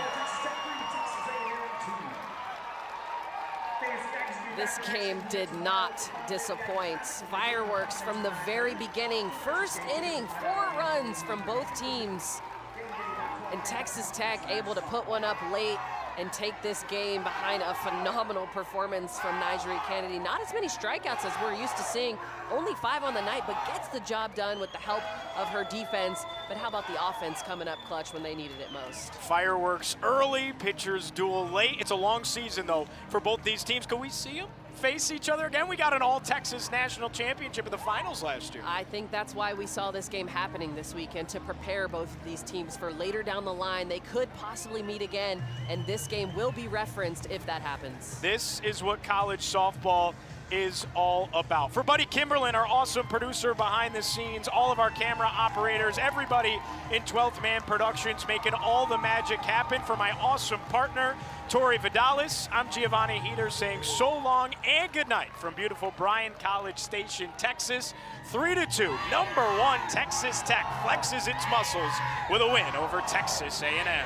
This game did not disappoint. Fireworks from the very beginning. First inning, 4 runs from both teams. And Texas Tech able to put one up late and take this game behind a phenomenal performance from Nigeri Kennedy. Not as many strikeouts as we're used to seeing. Only 5 on the night, but gets the job done with the help of her defense. But how about the offense coming up clutch when they needed it most? Fireworks early, pitchers duel late. It's a long season, though, for both these teams. Could we see them face each other again? We got an all-Texas national championship in the finals last year. I think that's why we saw this game happening this weekend, to prepare both of these teams for later down the line. They could possibly meet again, and this game will be referenced if that happens. This is what college softball is all about. For Buddy Kimberlin, our awesome producer behind the scenes, all of our camera operators, everybody in 12th Man Productions making all the magic happen. For my awesome partner, Tori Vidalis, I'm Giovanni Heater saying so long and good night from beautiful Bryan College Station, Texas. 3-2, number 1 Texas Tech flexes its muscles with a win over Texas A&M.